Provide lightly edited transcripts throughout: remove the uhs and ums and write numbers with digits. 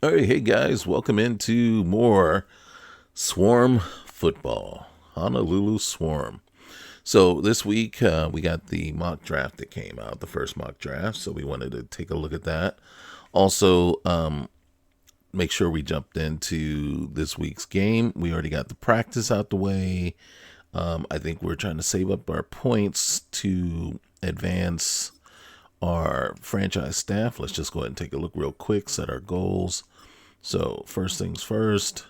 All right, hey guys, welcome into more Swarm Football, Honolulu Swarm. So this week we got the mock draft that came out, the first mock draft. So we wanted to take a look at that. Also, make sure we jumped into this week's game. We already got the practice out the way. I think we're trying to save up our points to advance our franchise staff. Let's just go ahead and take a look real quick, set our goals. So first things first,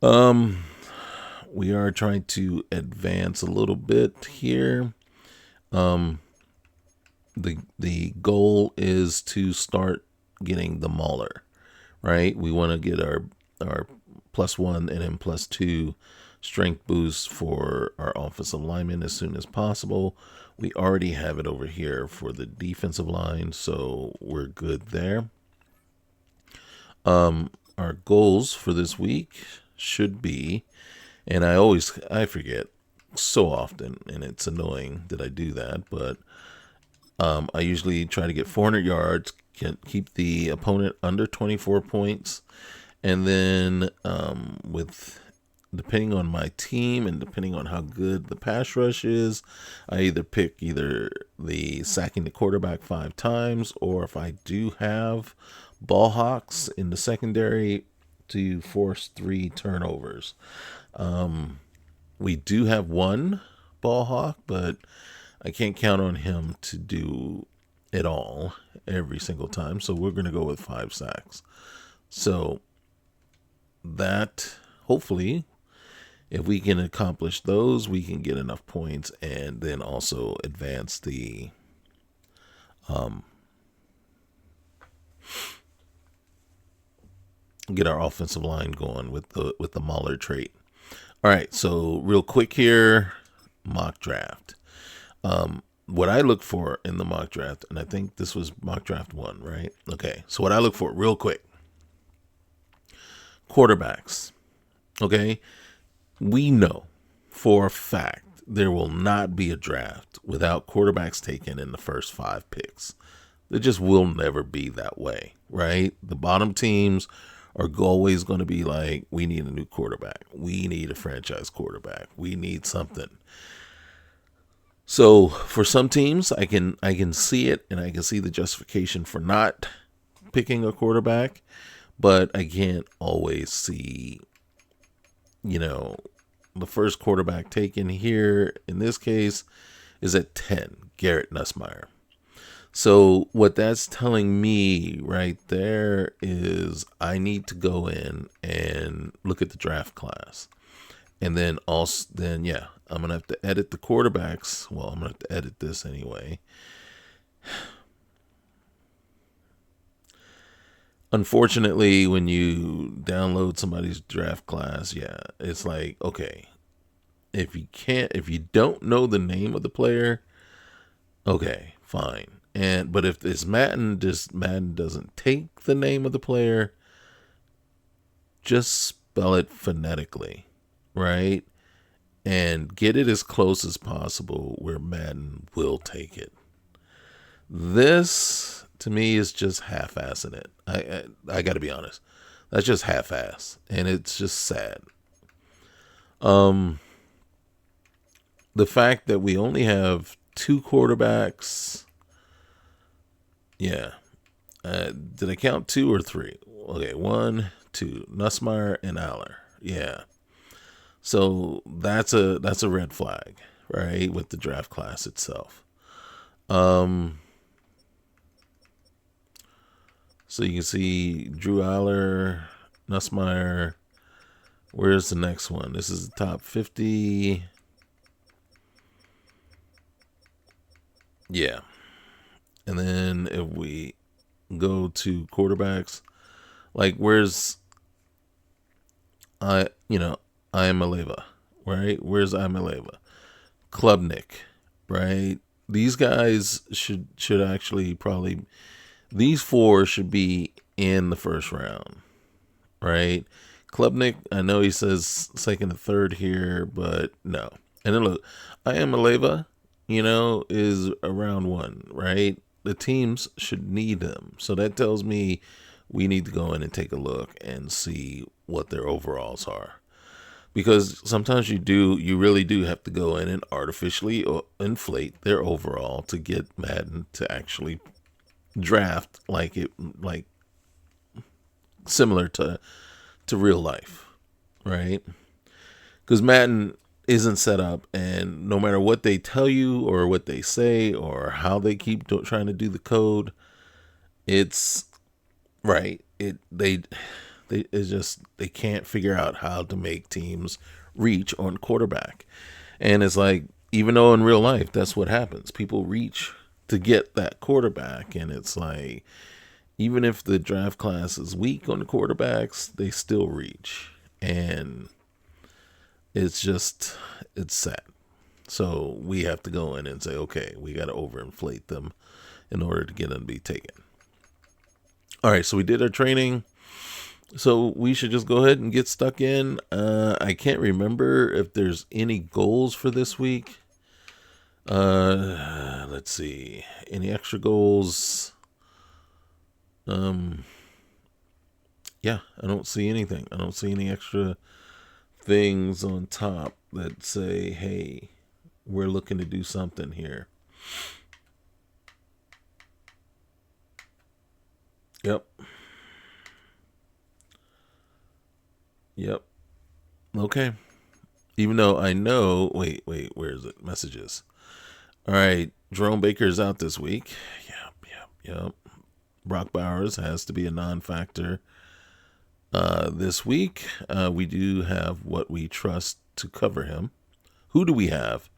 we are trying to advance a little bit here. The goal is to start getting the Mauler, right? We want to get our +1 and then +2 strength boost for our offensive linemen as soon as possible. We already have it over here for the defensive line, so we're good there. Our goals for this week should be, and I forget so often, and it's annoying that I do that, but I usually try to get 400 yards, can keep the opponent under 24 points, and then depending on my team and depending on how good the pass rush is, I either pick the sacking the quarterback 5 times, or if I do have ball hawks in the secondary, to force 3 turnovers. We do have one ball hawk, but I can't count on him to do it all every single time. So we're going to go with 5 sacks. So that, hopefully, if we can accomplish those, we can get enough points and then also advance the get our offensive line going with the Mauler trait. All right, so real quick here, mock draft. What I look for in the mock draft, and I think this was mock draft 1, right? Okay, so what I look for real quick, quarterbacks. Okay, we know for a fact there will not be a draft without quarterbacks taken in the first 5 picks. It just will never be that way, right? The bottom teams are always going to be like, we need a new quarterback. We need a franchise quarterback. We need something. So for some teams, I can see it, and I can see the justification for not picking a quarterback, but I can't always see, the first quarterback taken here in this case is at 10, Garrett Nussmeier. So what that's telling me right there is I need to go in and look at the draft class. And then I'm going to have to edit the quarterbacks. Well, I'm going to have to edit this anyway. Unfortunately, when you download somebody's draft class, it's like, okay, if you don't know the name of the player, okay, fine. But if it's Madden doesn't take the name of the player, just spell it phonetically, right? And get it as close as possible where Madden will take it. This to me is just half-assing it. I got to be honest. That's just half-ass, and it's just sad. The fact that we only have 2 quarterbacks. Yeah. Did I count 2 or 3? Okay, 1, 2. Nussmeier and Aller. Yeah. So that's a red flag, right, with the draft class itself. So you can see Drew Aller, Nussmeier. Where's the next one? This is the top 50. Yeah. And then if we go to quarterbacks, like where's Iamaleava, right? Where's Iamaleava? Klubnik, right? These guys should actually probably, these 4 should be in the first round, right? Klubnik, I know he says second and third here, but no. And then look, Iamaleava, is around 1, right? The teams should need them. So that tells me we need to go in and take a look and see what their overalls are. Because sometimes you really do have to go in and artificially inflate their overall to get Madden to actually draft like similar to real life, right? Because Madden isn't set up, and no matter what they tell you or what they say or how they keep trying to do the code, it's right. It's just they can't figure out how to make teams reach on quarterback, and it's like, even though in real life that's what happens, people reach to get that quarterback, and it's like, even if the draft class is weak on the quarterbacks, they still reach, and it's sad. So we have to go in and say, okay, we got to overinflate them in order to get them to be taken. All right, so we did our training. So we should just go ahead and get stuck in. I can't remember if there's any goals for this week. Let's see. Any extra goals? Yeah, I don't see anything. I don't see any extra things on top that say, hey, we're looking to do something here. Yep. Okay. Even though I know, wait, where is it? Messages. All right. Jerome Baker's out this week. Yep. Brock Bowers has to be a non-factor this week. We do have what we trust to cover him. Who do we have?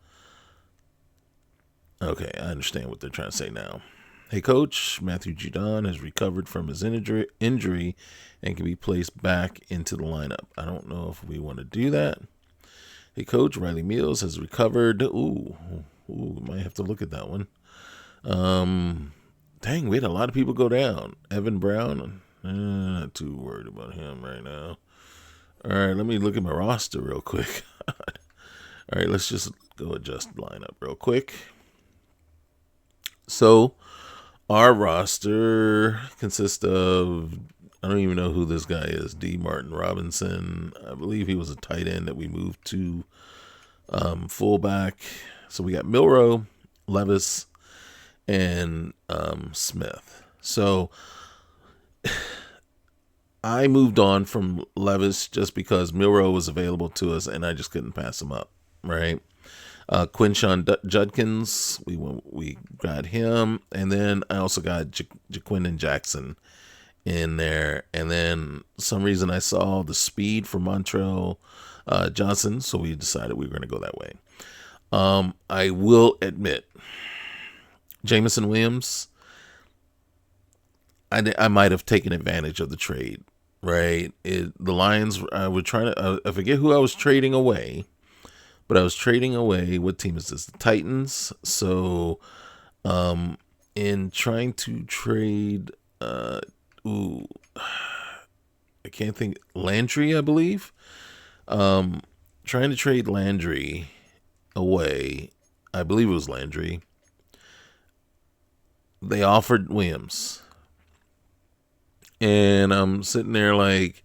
Okay, I understand what they're trying to say now. Hey, Coach, Matthew Judon has recovered from his injury and can be placed back into the lineup. I don't know if we want to do that. Hey, Coach, Riley Mills has recovered. Ooh, might have to look at that one. Dang, we had a lot of people go down. Evan Brown, not too worried about him right now. All right, let me look at my roster real quick. All right, let's just go adjust lineup real quick. So our roster consists of, I don't even know who this guy is, D. Martin Robinson. I believe he was a tight end that we moved to fullback. So we got Milroe, Levis, and Smith. So I moved on from Levis just because Milroe was available to us and I just couldn't pass him up, right? Quinshawn Judkins, we got him, and then I also got Jaquindon Jackson in there, and then some reason I saw the speed for Montrell Johnson, so we decided we were going to go that way. I will admit, Jamison Williams, I might have taken advantage of the trade, right? The Lions were trying to, I forget who I was trading away, but I was trading away, what team is this? The Titans. So, in trying to trade, I can't think, Landry, I believe. Trying to trade Landry away, I believe it was Landry. They offered Williams. And I'm sitting there like,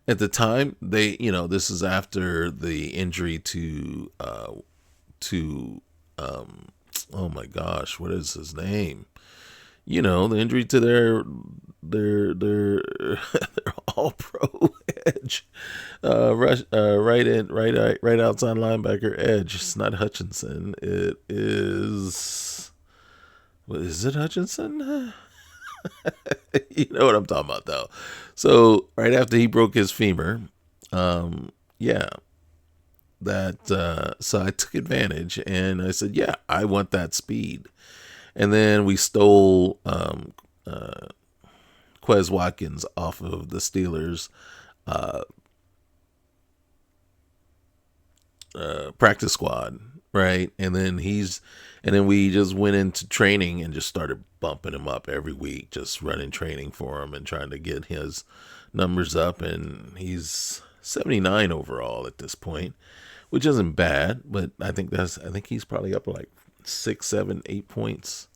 at the time, this is after the injury to oh my gosh, what is his name? The injury to their all pro edge, right outside linebacker edge. It's not Hutchinson. It is. What is it, Hutchinson? You know what I'm talking about, though. So right after he broke his femur, so I took advantage and I said, yeah, I want that speed. And then we stole Quez Watkins off of the Steelers practice squad, right? And then we just went into training and just started bumping him up every week, just running training for him and trying to get his numbers up. And he's 79 overall at this point, which isn't bad, but I think he's probably up like 6, 7, 8 points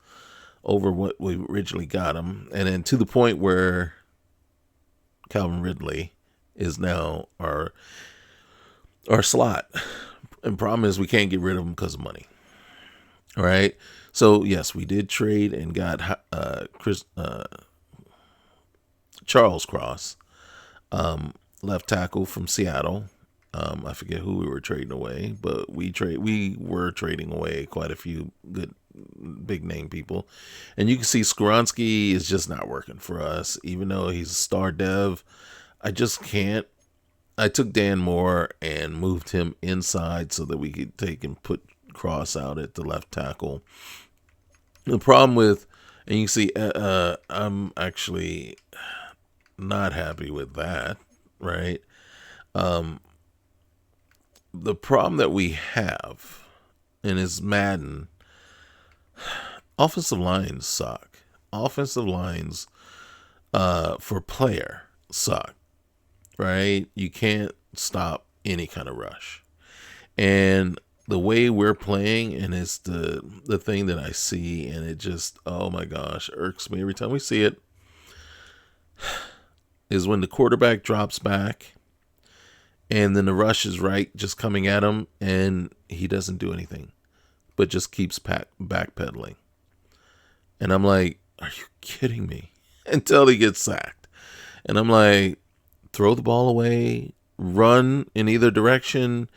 over what we originally got him. And then to the point where Calvin Ridley is now our slot. And problem is we can't get rid of him because of money. All right. So yes, we did trade and got Charles Cross, left tackle from Seattle. I forget who we were trading away, but we were trading away quite a few good big name people. And you can see Skoronski is just not working for us, even though he's a star dev. I just can't. I took Dan Moore and moved him inside so that we could take and put Cross out at the left tackle. The problem with, and you see, I'm actually not happy with that, right? The problem that we have, and it's Madden, offensive lines suck. Offensive lines for player suck, right? You can't stop any kind of rush. And the way we're playing, and it's the thing that I see, and it just, oh my gosh, irks me every time we see it, is when the quarterback drops back and then the rush is right just coming at him and he doesn't do anything but just keeps backpedaling. And I'm like, are you kidding me? Until he gets sacked. And I'm like, throw the ball away, run in either direction.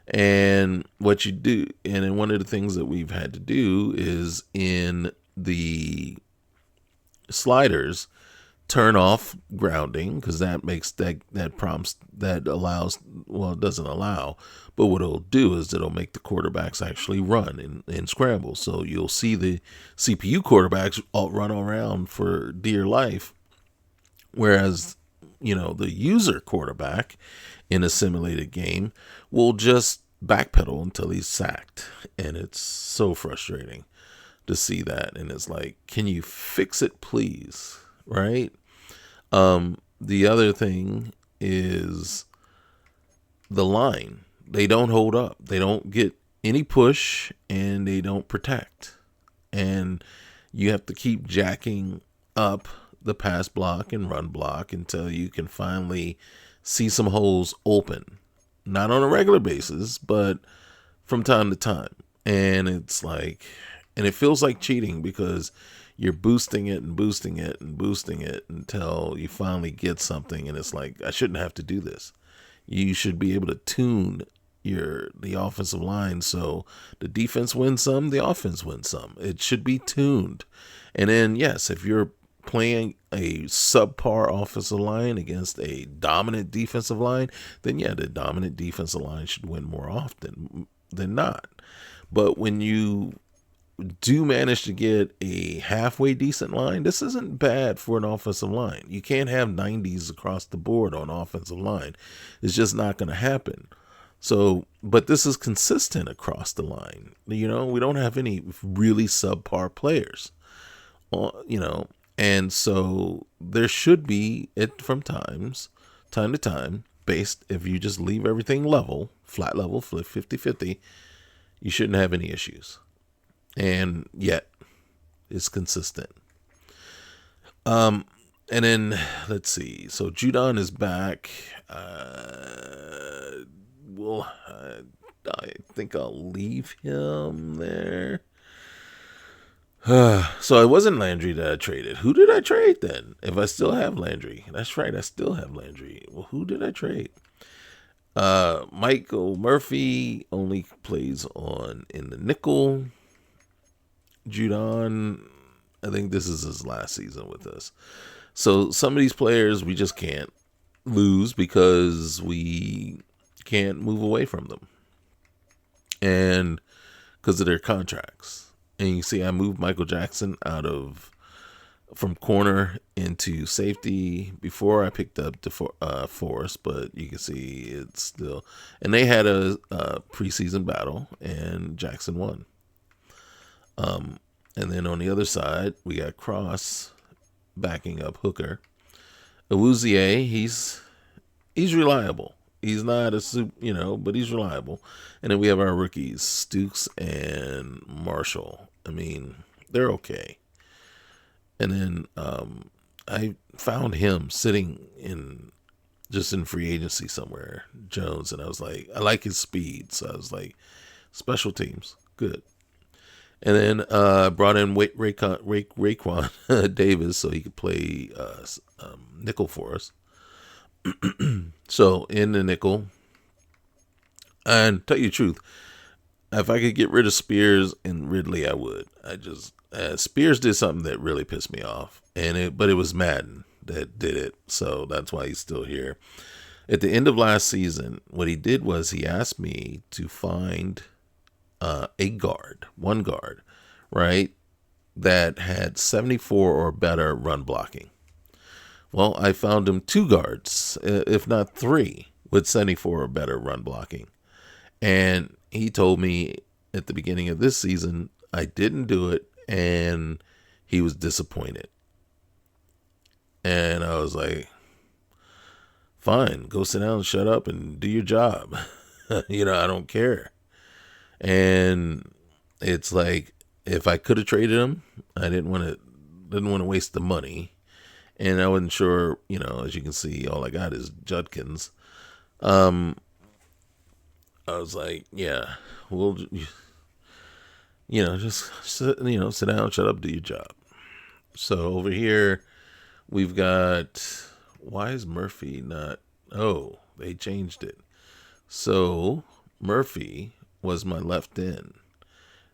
And what you do, and then one of the things that we've had to do is in the sliders, turn off grounding, because that makes that prompts, that allows, well, it doesn't allow, but what it'll do is it'll make the quarterbacks actually run and scramble. So you'll see the CPU quarterbacks all run around for dear life, whereas the user quarterback in a simulated game will just backpedal until he's sacked. And it's so frustrating to see that. And it's like, can you fix it, please? Right? The other thing is the line. They don't hold up. They don't get any push, and they don't protect. And you have to keep jacking up the pass block and run block until you can finally see some holes open. Not on a regular basis, but from time to time. And it's like, and it feels like cheating because you're boosting it and boosting it and boosting it until you finally get something. And it's like, I shouldn't have to do this. You should be able to tune the offensive line so the defense wins some, the offense wins some. It should be tuned. And then, yes, if you're playing a subpar offensive line against a dominant defensive line, then yeah, the dominant defensive line should win more often than not. But when you do manage to get a halfway decent line, this isn't bad for an offensive line. You can't have 90s across the board on offensive line. It's just not going to happen. So, but this is consistent across the line. We don't have any really subpar players, and so there should be it from time to time, based, if you just leave everything level, flat level, flip 50-50, you shouldn't have any issues. And yet it's consistent. And then let's see. So Judon is back. I think I'll leave him there. So it wasn't Landry that I traded. Who did I trade then? If I still have Landry. That's right, I still have Landry. Well, who did I trade? Michael Murphy only plays in the nickel. Judon, I think this is his last season with us. So some of these players we just can't lose because we can't move away from them. And because of their contracts. And you see I moved Michael Jackson from corner into safety before I picked up Forrest, but you can see it's still, and they had a preseason battle and Jackson won. And then on the other side, we got Cross backing up Hooker. Awuzie, he's reliable. He's not a but he's reliable. And then we have our rookies, Stukes and Marshall. I mean, they're okay. And then I found him sitting in just in free agency somewhere, Jones, and I was like, I like his speed, so I was like, special teams, good. And then brought in Raekwon Davis so he could play nickel for us. So in the nickel, and tell you the truth, if I could get rid of Spears and Ridley, I would. I just Spears did something that really pissed me off, but it was Madden that did it, so that's why he's still here. At the end of last season, what he did was he asked me to find one guard, right, that had 74 or better run blocking. Well, I found him two guards, if not three, with 74 or better run blocking. And he told me at the beginning of this season, I didn't do it, and he was disappointed. And I was like, fine, go sit down, shut up, and do your job. I don't care. And it's like, if I could have traded him, I didn't want to waste the money. And I wasn't sure, as you can see, all I got is Judkins. I was like, yeah, we'll, just sit down, shut up, do your job. So over here, we've got, why is Murphy not, oh, they changed it. So Murphy was my left end.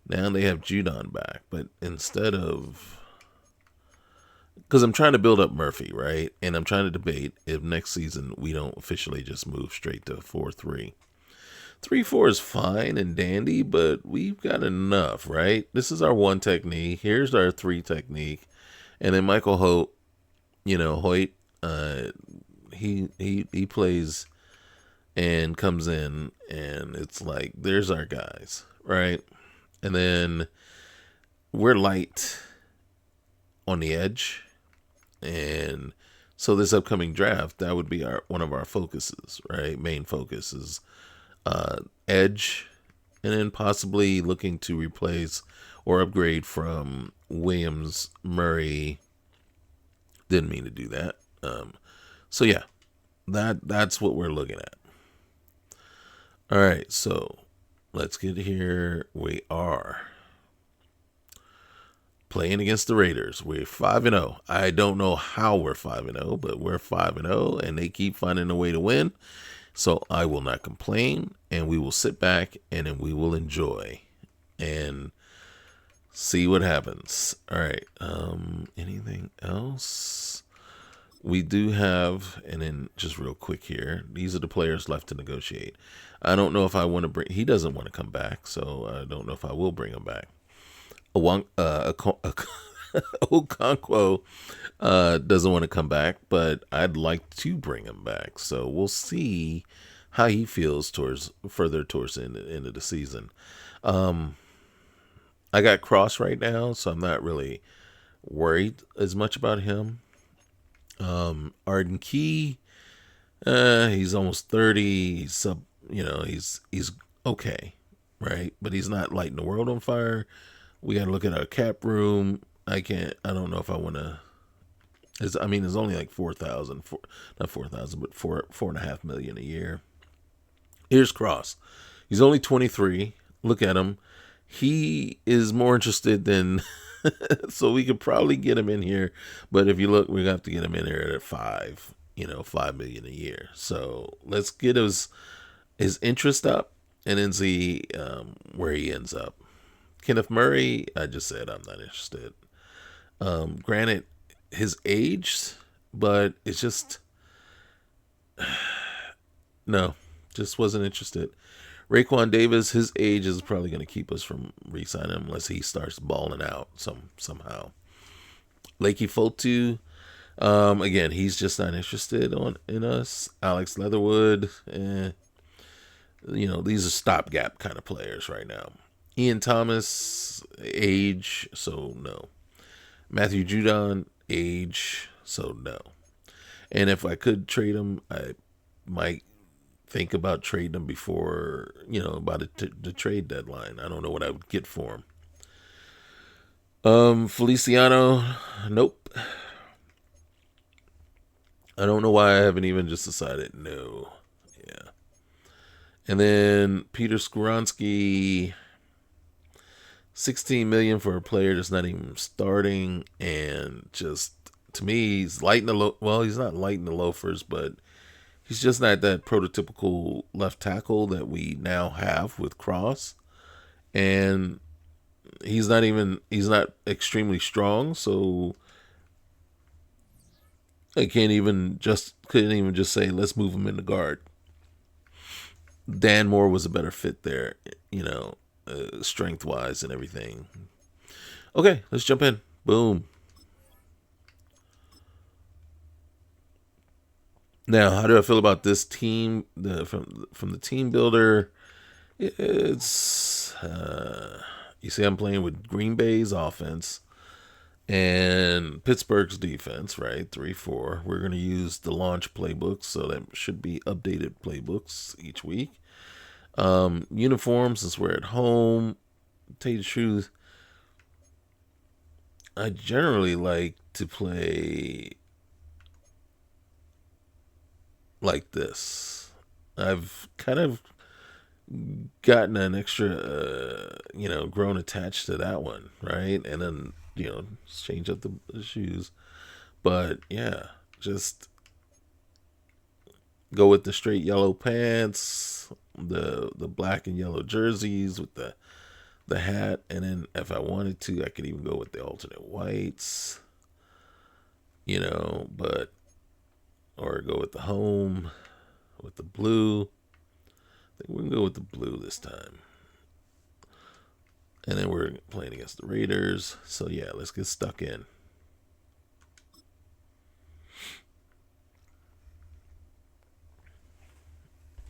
Now they have Judon back, but instead of, because I'm trying to build up Murphy, right? And I'm trying to debate if next season we don't officially just move straight to 4-3. 3-4 is fine and dandy, but we've got enough, right? This is our one technique. Here's our three technique. And then Michael Hoyt, he plays and comes in, and it's like, there's our guys, right? And then we're light on the edge. And so this upcoming draft, that would be one of our focuses, right? Main focus is edge, and then possibly looking to replace or upgrade from Williams, Murray. Didn't mean to do that. So yeah, that's what we're looking at. All right, so let's get here. We are playing against the Raiders. We're 5-0. I don't know how we're 5-0, but we're 5-0, and they keep finding a way to win. So I will not complain, and we will sit back, and then we will enjoy and see what happens. All right. Anything else? We do have, and then just real quick here, these are the players left to negotiate. I don't know if I want to bring, he doesn't want to come back, so I don't know if I will bring him back. Okonkwo doesn't want to come back, but I'd like to bring him back. So we'll see how he feels further towards the end of the season. I got Cross right now, so I'm not really worried as much about him. Arden Key, he's almost 30. He's okay, right? But he's not lighting the world on fire. We got to look at our cap room. I don't know if I want to. It's only like 4,000, not 4,000, but 4.5 million a year. Here's Cross. He's only 23. Look at him. He is more interested than, so we could probably get him in here. But if you look, we have to get him in here at 5 million a year. So let's get his interest up and then see where he ends up. Kenneth Murray, I just said I'm not interested. Granted, his age, but it's just, no, just wasn't interested. Raekwon Davis, his age is probably going to keep us from re-signing him unless he starts balling out somehow. Lakey Fotu, again, he's just not interested in us. Alex Leatherwood, these are stopgap kind of players right now. Ian Thomas, age, so no. Matthew Judon, age, so no. And if I could trade him, I might think about trading him before, about the trade deadline. I don't know what I would get for him. Feliciano, nope. I don't know why I haven't even just decided no. Yeah. And then Peter Skoronski, 16 million for a player that's not even starting, and just to me, he's lighting the well, he's not lighting the loafers, but he's just not that prototypical left tackle that we now have with Cross, and he's not extremely strong, so I couldn't even just say let's move him in the guard. Dan Moore was a better fit there, strength wise and everything. Okay, let's jump in. Boom. Now, how do I feel about this team? From the team builder, it's you see, I'm playing with Green Bay's offense and Pittsburgh's defense, right? 3-4. We're going to use the launch playbooks, so that should be updated playbooks each week. Uniforms, since we're at home, tell you the truth, I generally like to play like this. I've kind of gotten an extra, grown attached to that one, right? And then, change up the shoes. But yeah, just go with the straight yellow pants, the black and yellow jerseys with the hat, and then if I wanted to, I could even go with the alternate whites, or go with the home with the blue. I think we can go with the blue this time. And then we're playing against the Raiders. So yeah, let's get stuck in.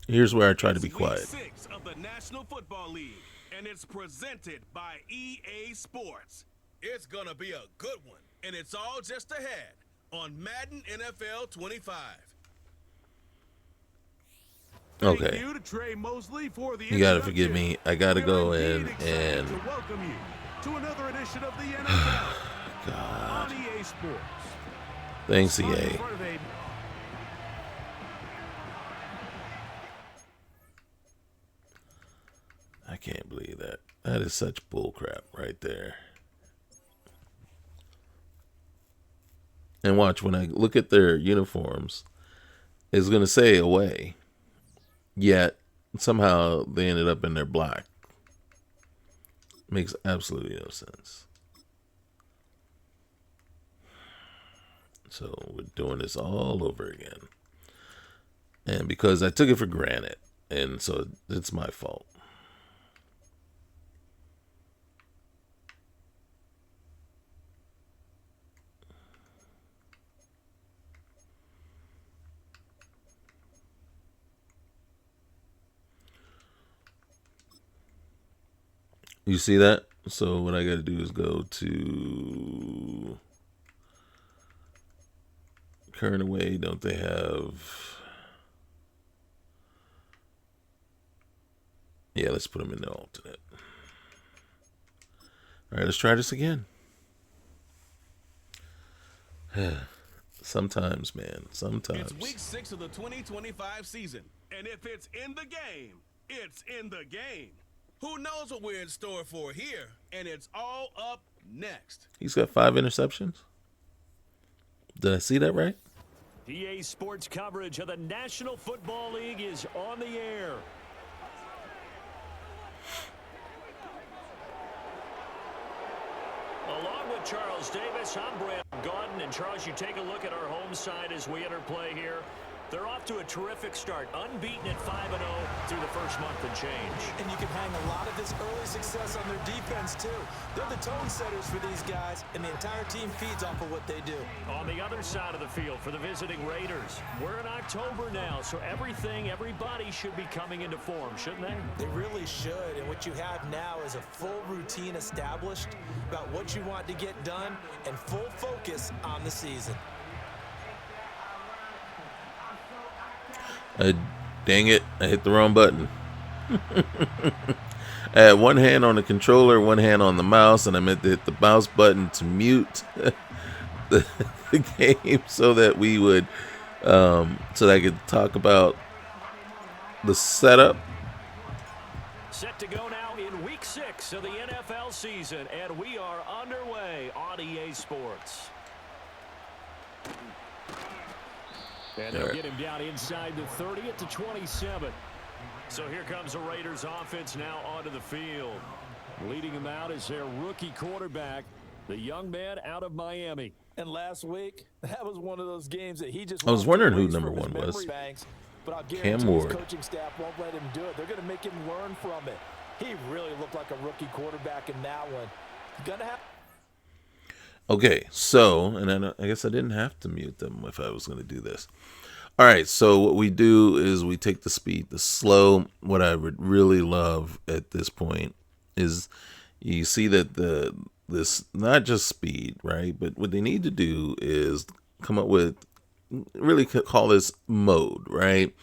Here's where I try to be quiet. Week 6 of the National Football League, and it's presented by EA Sports. It's gonna be a good one, and it's all just ahead on Madden NFL 25. Okay. You gotta forgive me. I gotta go in and welcome you to another edition of the NFL. God. On EA Sports. Thanks, EA. I can't believe that. That is such bullcrap right there. And watch, when I look at their uniforms, it's gonna say away. Yet somehow they ended up in their black. Makes absolutely no sense. So we're doing this all over again. And because I took it for granted, and so it's my fault. You see that? So what I got to do is go to current away. Don't they have? Yeah, let's put them in the alternate. All right, let's try this again. Sometimes, man. Sometimes. It's week 6 of the 2025 season, and if it's in the game, it's in the game. Who knows what we're in store for here? And it's all up next. He's got 5 interceptions. Did I see that right? EA Sports coverage of the National Football League is on the air. Along with Charles Davis, I'm Brad Gaudin. And Charles, you take a look at our home side as we enter play here. They're off to a terrific start, unbeaten at 5-0 through the first month and change. And you can hang a lot of this early success on their defense, too. They're the tone setters for these guys, and the entire team feeds off of what they do. On the other side of the field for the visiting Raiders, we're in October now, so everybody should be coming into form, shouldn't they? They really should, and what you have now is a full routine established about what you want to get done and full focus on the season. Dang it, I hit the wrong button. I had one hand on the controller, one hand on the mouse, and I meant to hit the mouse button to mute the game so that we would so that I could talk about the setup. Set to go now in week 6 of the NFL season, and we are underway on EA Sports. And they'll get him down inside the 30 at the 27. So here comes the Raiders offense now onto the field. Leading him out is their rookie quarterback, the young man out of Miami. And last week, that was one of those games that he just. I was wondering who number 1 was. Banks, but I'll Cam Ward. his coaching staff won't let him do it. They're going to make him learn from it. He really looked like a rookie quarterback in that one. Gonna have. Okay, so, and then I guess I didn't have to mute them if I was going to do this. All right, so what we do is we take the speed, the slow. What I would really love at this point is you see that this not just speed, right? But what they need to do is come up with, really call this mode, right?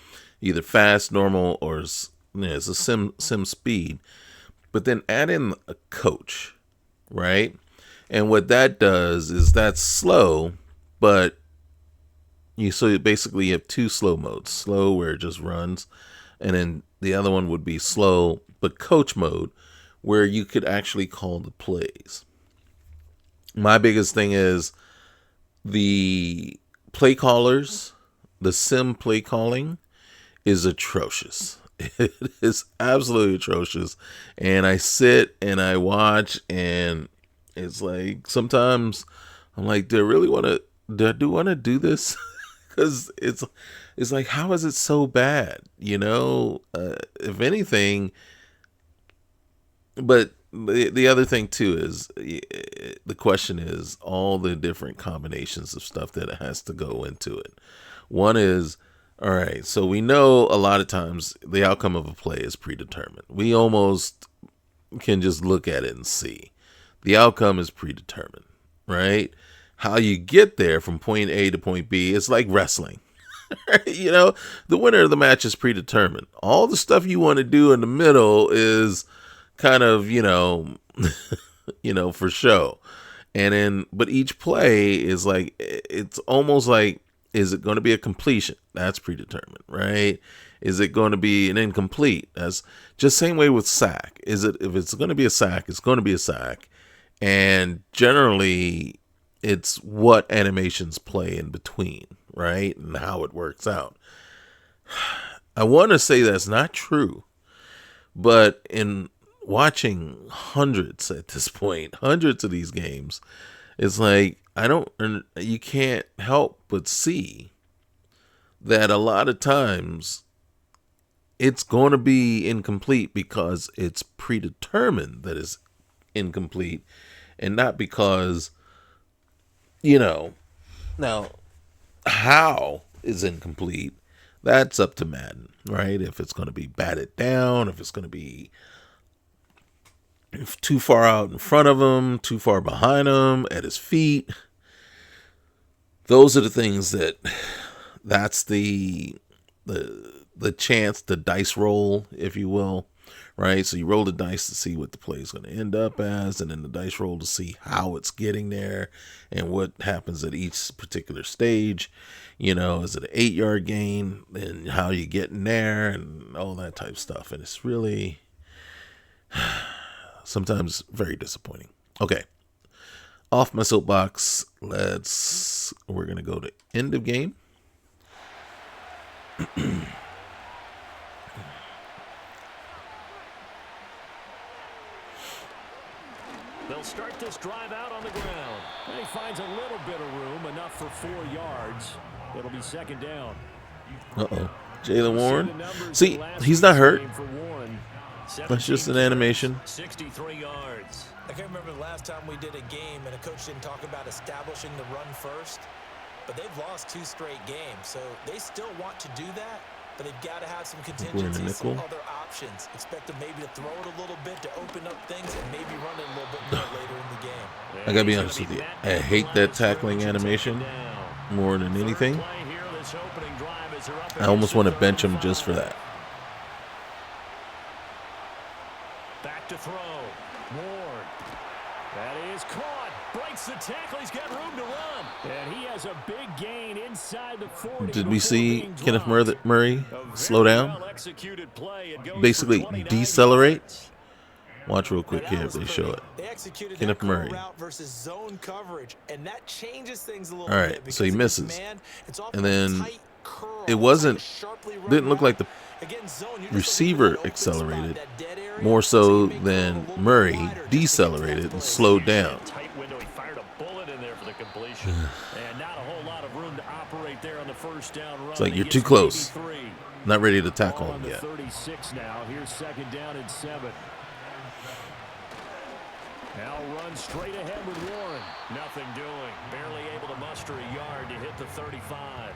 Either fast, normal, or it's a sim speed. But then add in a coach, right? And what that does is that's slow, but so basically you have 2 slow modes. Slow where it just runs, and then the other one would be slow but coach mode, where you could actually call the plays. My biggest thing is the play callers, the sim play calling is atrocious. It is absolutely atrocious. And I sit and I watch, and it's like sometimes I'm like, do I want to do this? Because it's like, how is it so bad? If anything. But the other thing too is the question is all the different combinations of stuff that has to go into it. One is, all right, so we know a lot of times the outcome of a play is predetermined. We almost can just look at it and see the outcome is predetermined, right? How you get there from point A to point B is like wrestling. The winner of the match is predetermined. All the stuff you want to do in the middle is kind of, for show. But each play is like, it's almost like, is it going to be a completion? That's predetermined, right? Is it going to be an incomplete? That's just same way with sack. If it's going to be a sack, it's going to be a sack. And generally it's what animations play in between, right? And how it works out. I want to say that's not true, but in watching hundreds at this point, hundreds of these games, it's like, you can't help but see that a lot of times it's going to be incomplete because it's predetermined that it's incomplete, and not because, now how is incomplete, that's up to Madden, right? If it's going to be batted down, if it's going to be too far out in front of him, too far behind him, at his feet. Those are the things that's the chance, the dice roll, if you will, right? So you roll the dice to see what the play is going to end up as, and then the dice roll to see how it's getting there and what happens at each particular stage. Is it an 8-yard gain, and how you get in there, and all that type of stuff. And it's really sometimes very disappointing. Okay. Off my soapbox. We're going to go to end of game. They'll start this drive out on the ground. And he finds a little bit of room, enough for 4 yards. It'll be second down. Uh-oh. Jaylen Warren. See, he's not hurt. That's just an animation. 63 yards. I can't remember the last time we did a game and a coach didn't talk about establishing the run first, but they've lost 2 straight games, so they still want to do that, but they've got to have some contingencies, some other options. Expect them maybe to throw it a little bit to open up things and maybe run it a little bit more later in the game. I gotta be honest with you. I hate that tackling animation more than anything. I almost want to bench him just for that. Back to throw. Ward. That is caught. Breaks the tackle. He's got room to run. And he has a big gain inside. inside the 40. Did we see Kenneth Murray slow down? Basically decelerate? Watch real quick here if they show it. They executed Kenneth Murray. route versus zone coverage, and that changes things a little All bit. right, so he misses. And then tight curl, it wasn't, sharply run didn't look like the Again, zone, receiver accelerated more so than Murray decelerated and slowed down. Tight window. He fired a bullet in there for the completion. And not a whole lot of room to operate there on the first down run. It's like you're too close. Not ready to tackle him yet. 36 now. Here's 2nd down and 7. Now run straight ahead with Warren. Nothing doing. Barely able to muster a yard to hit the 35.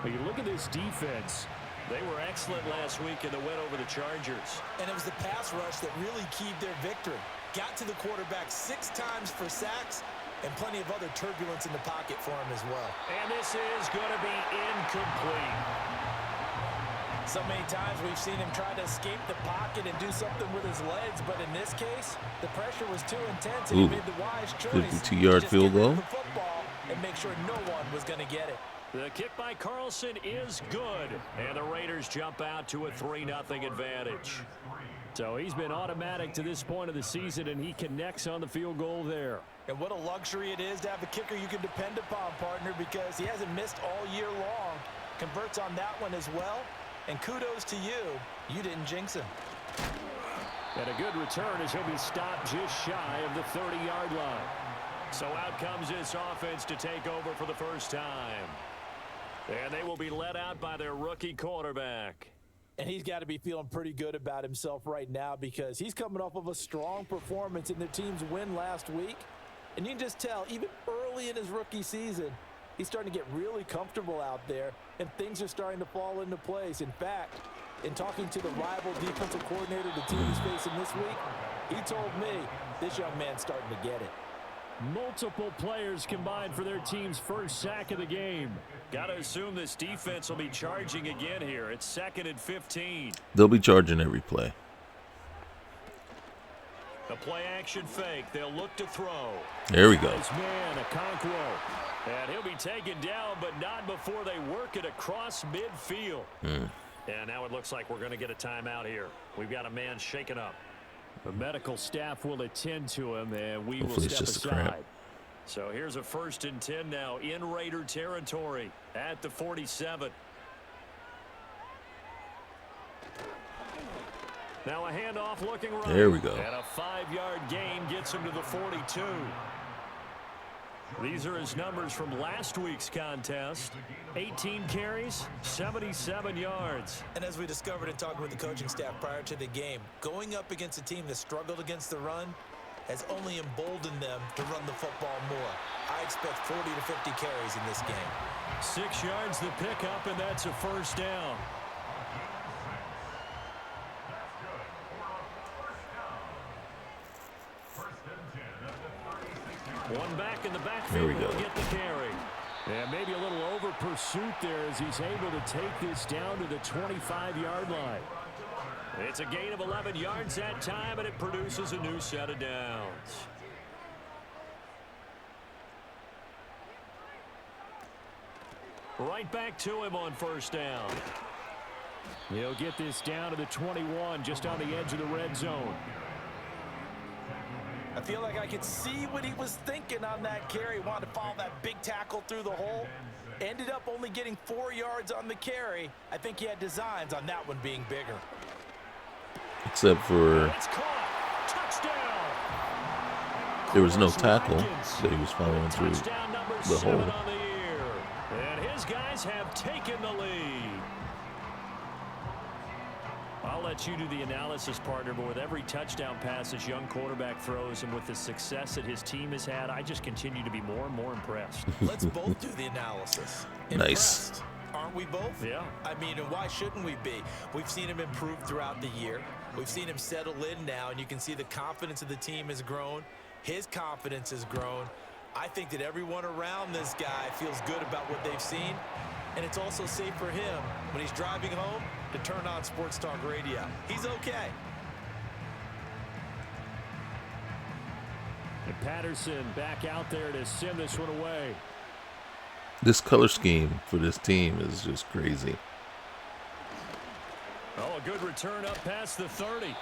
But you look at this defense. They were excellent last week in the win over the Chargers. And it was the pass rush that really keyed their victory. Got to the quarterback 6 times for sacks and plenty of other turbulence in the pocket for him as well. And this is going to be incomplete. So many times we've seen him try to escape the pocket and do something with his legs, but in this case, the pressure was too intense and he made the wise choice. 52-yard field goal. The football and make sure no one was going to get it. The kick by Carlson is good, and the Raiders jump out to a 3-0 advantage. So he's been automatic to this point of the season, and he connects on the field goal there. And what a luxury it is to have a kicker you can depend upon, partner, because he hasn't missed all year long. Converts on that one as well, and kudos to you. You didn't jinx him. And a good return as he'll be stopped just shy of the 30-yard line. So out comes this offense to take over for the first time. And they will be let out by their rookie quarterback. And he's got to be feeling pretty good about himself right now because he's coming off of a strong performance in their team's win last week. And you can just tell, even early in his rookie season, he's starting to get really comfortable out there, and things are starting to fall into place. In fact, in talking to the rival defensive coordinator the team is facing this week, he told me this young man's starting to get it. Multiple players combined for their team's first sack of the game. Got to assume this defense will be charging again here. It's 2nd and 15. They'll be charging every play. The play action fake. They'll look to throw. There we go. Nice man, Okonkwo. And he'll be taken down, but not before they work it across midfield. And now it looks like we're going to get a timeout here. We've got a man shaken up. The medical staff will attend to him, and we will step aside. So here's a 1st and 10 now in Raider territory at the 47. Now a handoff looking right. There we go. And a 5-yard gain gets him to the 42. These are his numbers from last week's contest. 18 carries, 77 yards. And as we discovered in talking with the coaching staff prior to the game, going up against a team that struggled against the run has only emboldened them to run the football more. I expect 40 to 50 carries in this game. 6 yards the pickup, and that's a 1st down. One back in the backfield. There we go. Get the carry. And maybe a little over pursuit there as he's able to take this down to the 25-yard line. It's a gain of 11 yards that time, and it produces a new set of downs. Right back to him on 1st down. He'll get this down to the 21, just on the edge of the red zone. I feel like I could see what he was thinking on that carry. Wanted to follow that big tackle through the hole. Ended up only getting 4 yards on the carry. I think he had designs on that one being bigger. Except for there was no tackle that he was following through the hole. And his guys have taken the lead. I'll let you do the analysis, partner, but with every touchdown pass this young quarterback throws and with the success that his team has had, I just continue to be more and more impressed. Let's both do the analysis. Nice. Impressed, aren't we both? Yeah. I mean, and why shouldn't we be? We've seen him improve throughout the year. We've seen him settle in now, and you can see the confidence of the team has grown. His confidence has grown. I think that everyone around this guy feels good about what they've seen. And it's also safe for him when he's driving home to turn on Sports Talk Radio. He's okay. And Patterson back out there to send this one away. This color scheme for this team is just crazy. Oh, a good return up past the 30.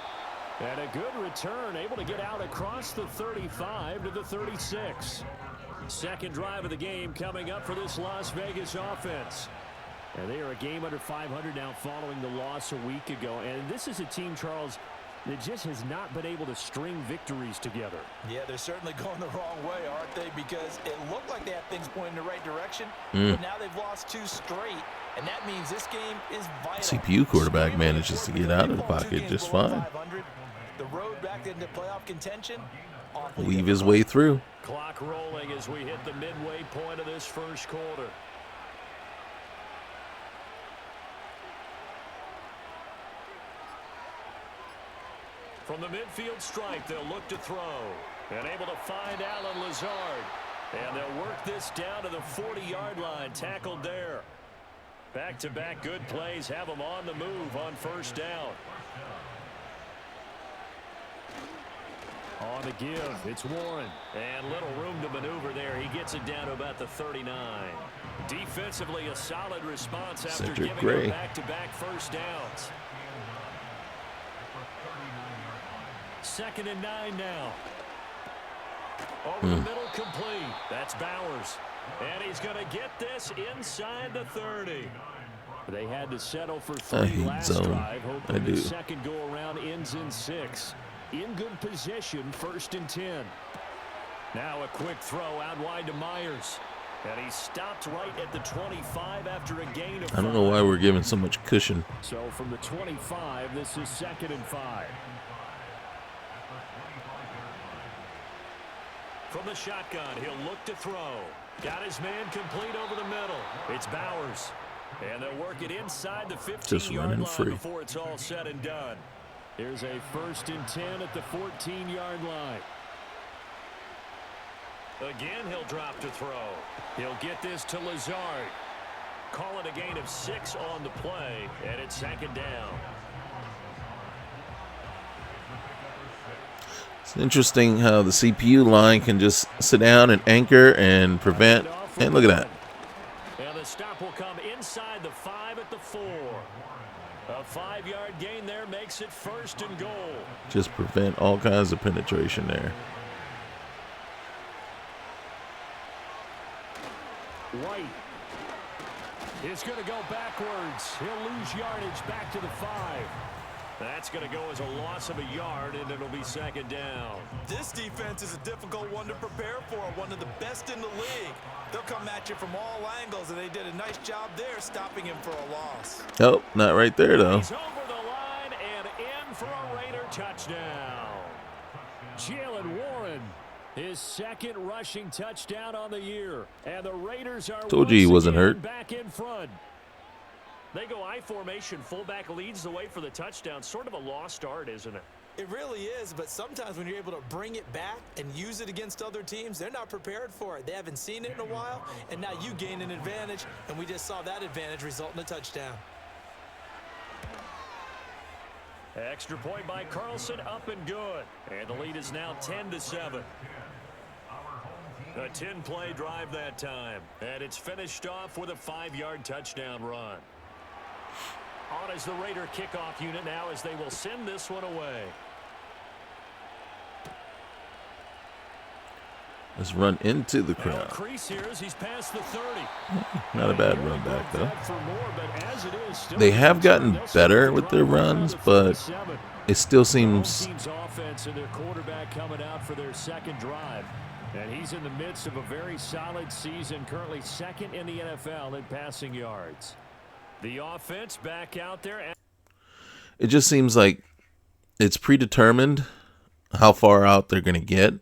And a good return, able to get out across the 35 to the 36. Second drive of the game coming up for this Las Vegas offense. And they are a game under 500 now following the loss a week ago. And this is a team, Charles, that just has not been able to string victories together. Yeah, they're certainly going the wrong way, aren't they? Because it looked like they had things pointing in the right direction, but now they've lost 2 straight, and that means this game is vital. CPU quarterback manages to get out of the pocket just fine. The road back into playoff contention. Weave his way through. Clock rolling as we hit the midway point of this first quarter. From the midfield stripe, they'll look to throw. And able to find Alan Lazard. And they'll work this down to the 40-yard line. Tackled there. Back-to-back good plays have them on the move on first down. On the give, it's Warren. And little room to maneuver there. He gets it down to about the 39. Defensively, a solid response after giving them back-to-back first downs. 2nd and 9 now. Over the middle, complete. That's Bowers. And he's going to get this inside the 30. They had to settle for 3 last drive, hoping the second go-around ends in 6. In good position, 1st and 10. Now a quick throw out wide to Myers. And he stopped right at the 25 after a gain of 5. I don't know why we're giving so much cushion. So from the 25, this is 2nd and 5. From the shotgun, he'll look to throw. Got his man complete over the middle. It's Bowers. And they'll work it inside the 15-yard line free before it's all said and done. Here's a 1st and 10 at the 14-yard line. Again, he'll drop to throw. He'll get this to Lazard. Call it a gain of 6 on the play, and it's 2nd down. It's interesting how the CPU line can just sit down and anchor and prevent. And look at that. And the stop will come inside the 5 at the 4. A 5-yard gain there makes it 1st and goal. Just prevent all kinds of penetration there. White is going to go backwards. He'll lose yardage back to the 5. That's going to go as a loss of a yard, and it'll be 2nd down. This defense is a difficult one to prepare for, one of the best in the league. They'll come at you from all angles, and they did a nice job there stopping him for a loss. Oh, not right there, though. He's over the line and in for a Raider touchdown. Jalen Warren, his 2nd rushing touchdown on the year. And the Raiders are told you he wasn't hurt. Back in front. They go I formation. Fullback leads the way for the touchdown. Sort of a lost art, isn't it? It really is, but sometimes when you're able to bring it back and use it against other teams, they're not prepared for it. They haven't seen it in a while, and now you gain an advantage, and we just saw that advantage result in a touchdown. Extra point by Carlson, up and good. And the lead is now 10-7. A 10-play drive that time. And it's finished off with a 5-yard touchdown run. On is the Raider kickoff unit now as they will send this one away. Let's run into the crowd. Crease here as he's past the 30. Not a bad run back, though. They have gotten better with their runs, but it still seems... offense and their quarterback coming out for their 2nd drive. And he's in the midst of a very solid season, currently 2nd in the NFL in passing yards. The offense back out there. It just seems like it's predetermined how far out they're going to get.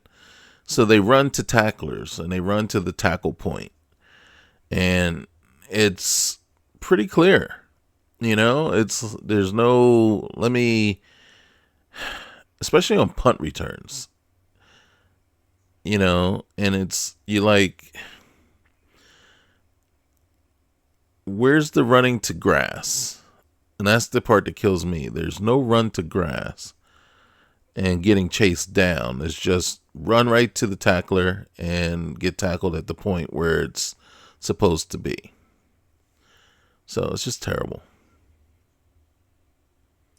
So they run to tacklers and they run to the tackle point. And it's pretty clear. You know, there's no, especially on punt returns. You know, and where's the running to grass? And that's the part that kills me. There's no run to grass and getting chased down. It's just run right to the tackler and get tackled at the point where it's supposed to be. So it's just terrible.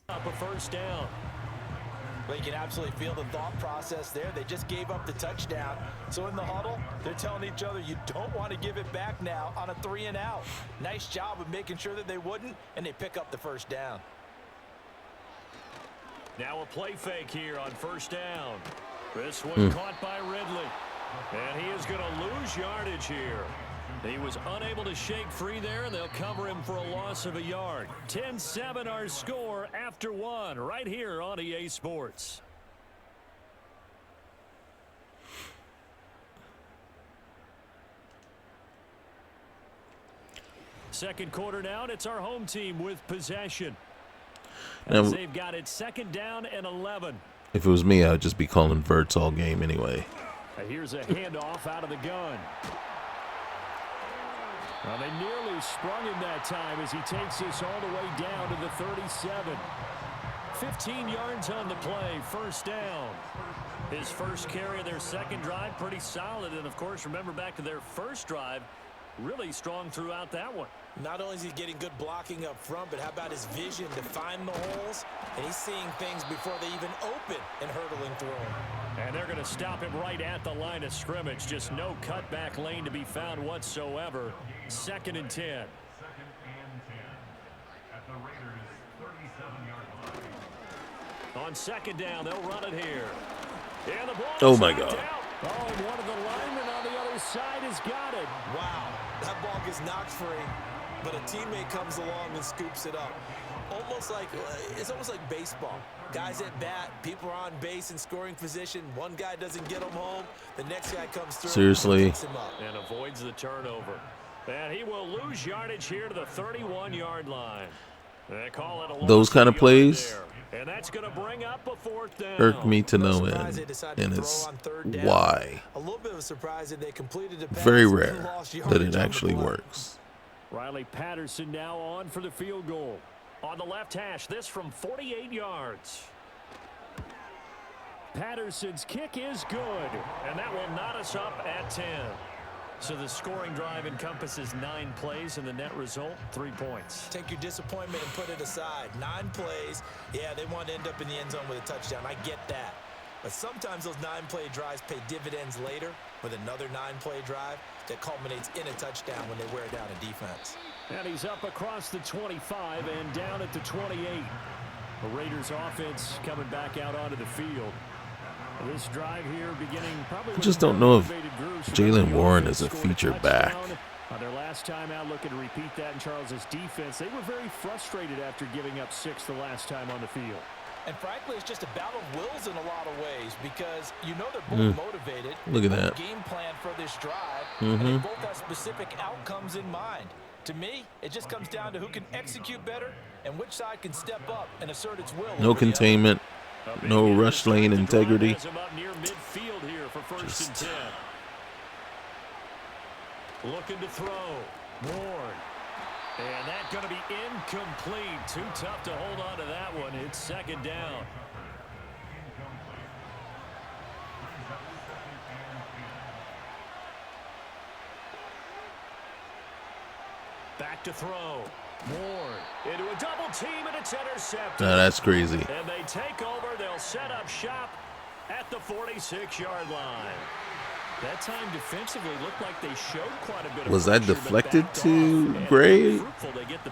Up a first down. Well, you can absolutely feel the thought process there. They just gave up the touchdown. So in the huddle, they're telling each other, you don't want to give it back now on a 3-and-out. Nice job of making sure that they wouldn't, and they pick up the first down. Now a play fake here on first down. This one caught by Ridley. And he is going to lose yardage here. He was unable to shake free there, and they'll cover him for a loss of a yard. 10-7 our score after one right here on EA Sports. Second quarter now, and it's our home team with possession. As they've got it second down and 11. If it was me, I would just be calling verts all game anyway. Here's a handoff out of the gun. Well, they nearly sprung him that time as he takes this all the way down to the 37. 15 yards on the play, first down. His first carry of their second drive, pretty solid. And, of course, remember back to their first drive, really strong throughout that one. Not only is he getting good blocking up front, but how about his vision to find the holes? And he's seeing things before they even open and hurdling through them. And they're going to stop him right at the line of scrimmage. Just no cutback lane to be found whatsoever. Second and 10. On second down, they'll run it here. And the ball oh my God. Out. Oh, and one of the linemen on the other side has got it. Wow, that ball gets knocked free, but a teammate comes along and scoops it up. It's almost like baseball. Guys at bat, people are on base in scoring position. One guy doesn't get him home, the next guy comes through. Seriously. And picks him up. And avoids the turnover. And he will lose yardage here to the 31-yard line. They call it a those kind of plays there. And that's going to bring up a fourth down. irk me to no end, and it's why. A little bit of a surprise that they completed the pass. Very rare that it actually works. Riley Patterson now on for the field goal. On the left hash, this from 48 yards. Patterson's kick is good, and that will knot us up at 10. So the scoring drive encompasses 9 plays, and the net result, 3 points. Take your disappointment and put it aside. 9 plays. Yeah, they want to end up in the end zone with a touchdown. I get that. But sometimes those 9-play drives pay dividends later with another 9-play drive that culminates in a touchdown when they wear down a defense. And he's up across the 25 and down at the 28. The Raiders offense coming back out onto the field. This drive here beginning probably. I just don't know if Jaylen Warren is a feature back. Their last time out, looking to repeat that in Charles's defense. They were very frustrated after giving up 6 the last time on the field. And frankly, it's just a battle of wills in a lot of ways because you know they're both motivated. Look at that. Game plan for this drive, and they both have specific outcomes in mind. To me, it just comes down to who can execute better and which side can step up and assert its will. No containment, no rush lane integrity. Just looking to throw. Ward. And that's going to be incomplete. Too tough to hold on to that one. It's second down. Back to throw. Ward into a double team, and it's intercepted. No, that's crazy. And they take over. They'll set up shop at the 46-yard line. That time defensively looked like they showed quite a bit of was that pressure, deflected to Gray?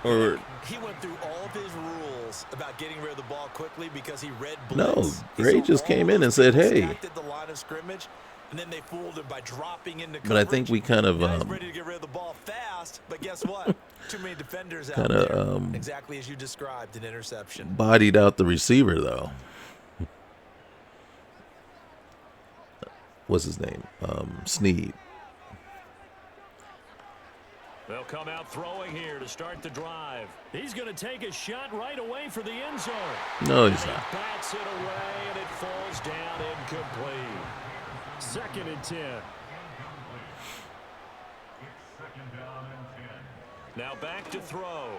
Or he went through all of his rules about getting rid of the ball quickly because he read blitz. No, Gray just came in and said, "Hey." The line of scrimmage, and then they fooled him by dropping into coverage. But I think we kind of ready to get rid of the ball fast, but guess what? Too many defenders out there. Exactly as you described, an interception. Bodied out the receiver though. What's his name? Snead. They'll come out throwing here to start the drive. He's going to take a shot right away for the end zone. No, he's not. He bats it away, and it falls down incomplete. Second and 10. Now back to throw.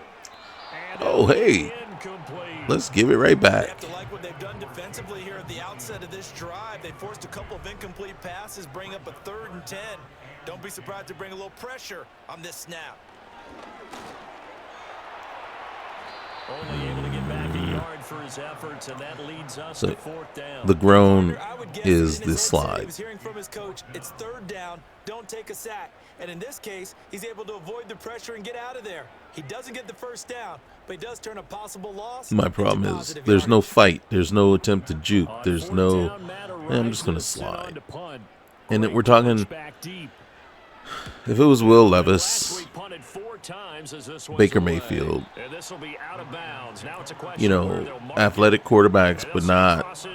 And oh, hey. Incomplete. Let's give it right back. They have to like what they've done defensively here at the outset of this drive. They forced a couple of incomplete passes, bring up a 3rd and 10. Don't be surprised to bring a little pressure on this snap. Only able to get back a yard for his efforts, and that leads us to 4th down. The groan is the slide. He was hearing from his coach, it's 3rd down, don't take a sack. And in this case, he's able to avoid the pressure and get out of there. He doesn't get the 1st down, but he does turn a possible loss. My problem is there's no fight. There's no attempt to juke. There's no, I'm just going to slide. And we're talking, if it was Will Levis, Baker Mayfield, you know, athletic quarterbacks, but not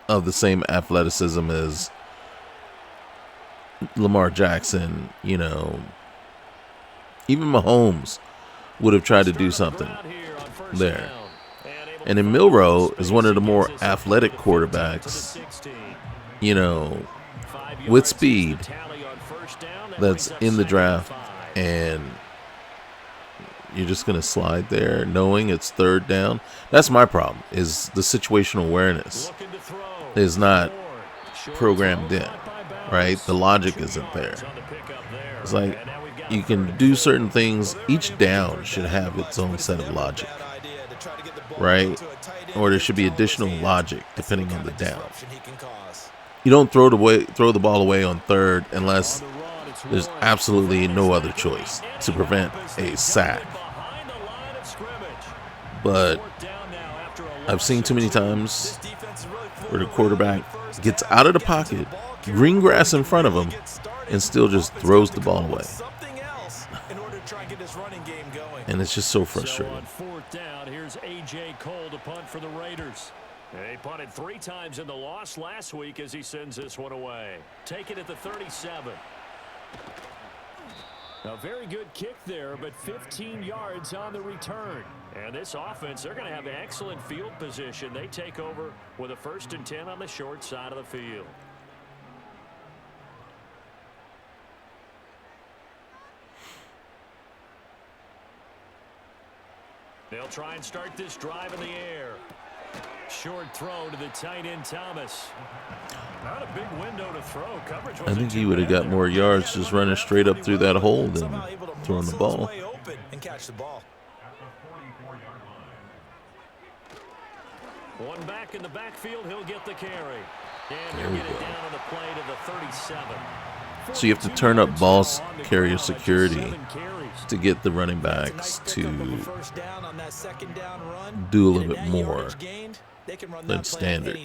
of the same athleticism as Lamar Jackson, you know, even Mahomes would have tried to do something there. And then Milroe is one of the more athletic quarterbacks, you know, with speed that's in the draft, and you're just going to slide there knowing it's 3rd down. That's my problem, is the situational awareness is not programmed in, right? The logic isn't there. It's like you can do certain things. Each down should have its own set of logic, right? Or there should be additional logic depending on the down. You don't throw the ball away on 3rd unless there's absolutely no other choice to prevent a sack. But I've seen too many times where the quarterback gets out of the pocket, green grass in front of him, and still just throws the ball away. And it's just so frustrating. So on 4th down, here's A.J. Cole to punt for the Raiders. He punted 3 times in the loss last week as he sends this one away. Take it at the 37. A very good kick there, but 15 yards on the return. And this offense, they're going to have excellent field position. They take over with a 1st and 10 on the short side of the field. They'll try and start this drive in the air. Short throw to the tight end Thomas. Not a big window to throw. Coverage. I think he would have got more yards just running straight up through that hole than throwing the ball. And catch the ball. One back in the backfield, he'll get the carry. And he'll get it down on the play to the 37. So you have to turn up ball carrier security to get the running backs to do a little bit more than standard.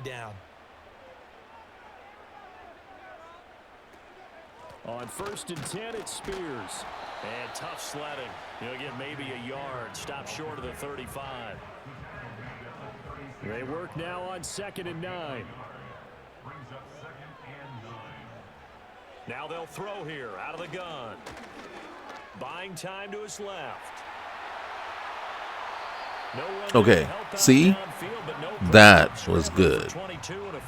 On 1st and 10, it's Spears. And tough sledding. He'll get maybe a yard. Stop short of the 35. They work now on 2nd and 9. Now they'll throw here out of the gun. Buying time to his left. Okay, see? That was good.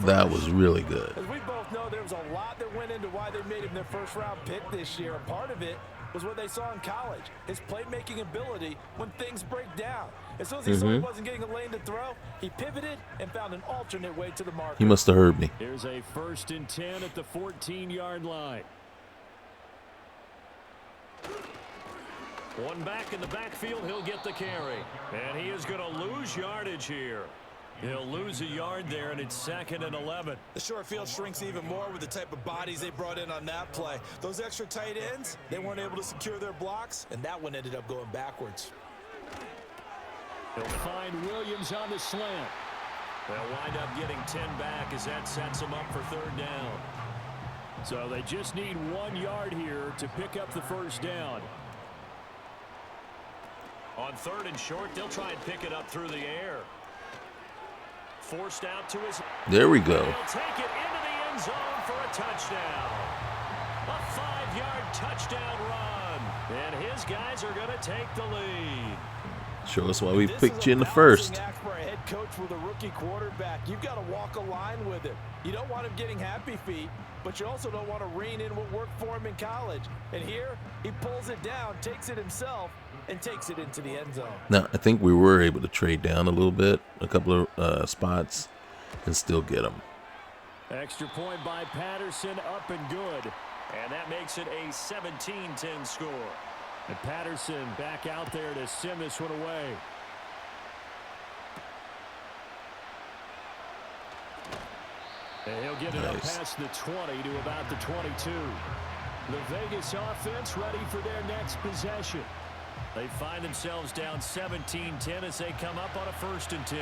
That was really good. As we both know, there was a lot that went into why they made him their 1st-round pick this year. And part of it was what they saw in college, his playmaking ability when things break down. As soon as he saw he wasn't getting a lane to throw, he pivoted and found an alternate way to the marker. He must have heard me. Here's a 1st and 10 at the 14-yard line. One back in the backfield, he'll get the carry. And he is going to lose yardage here. He'll lose a yard there, and it's 2nd and 11. The short field shrinks even more with the type of bodies they brought in on that play. Those extra tight ends, they weren't able to secure their blocks, and that one ended up going backwards. They'll find Williams on the slant. They'll wind up getting 10 back as that sets them up for 3rd down. So they just need 1 yard here to pick up the 1st down. On 3rd and short, they'll try and pick it up through the air. Forced out to his... There we go. He'll take it into the end zone for a touchdown. A 5-yard touchdown run. And his guys are going to take the lead. Show us why we picked you in the 1st. For a head coach with a rookie quarterback, you've got to walk a line with him. You don't want him getting happy feet, but you also don't want to rein in what worked for him in college. And here, he pulls it down, takes it himself, and takes it into the end zone. Now, I think we were able to trade down a little bit, a couple of spots, and still get them. Extra point by Patterson, up and good. And that makes it a 17-10 score. And Patterson back out there to send this one away. And he'll get it up past the 20 to about the 22. The Vegas offense ready for their next possession. They find themselves down 17-10 as they come up on a 1st and 10.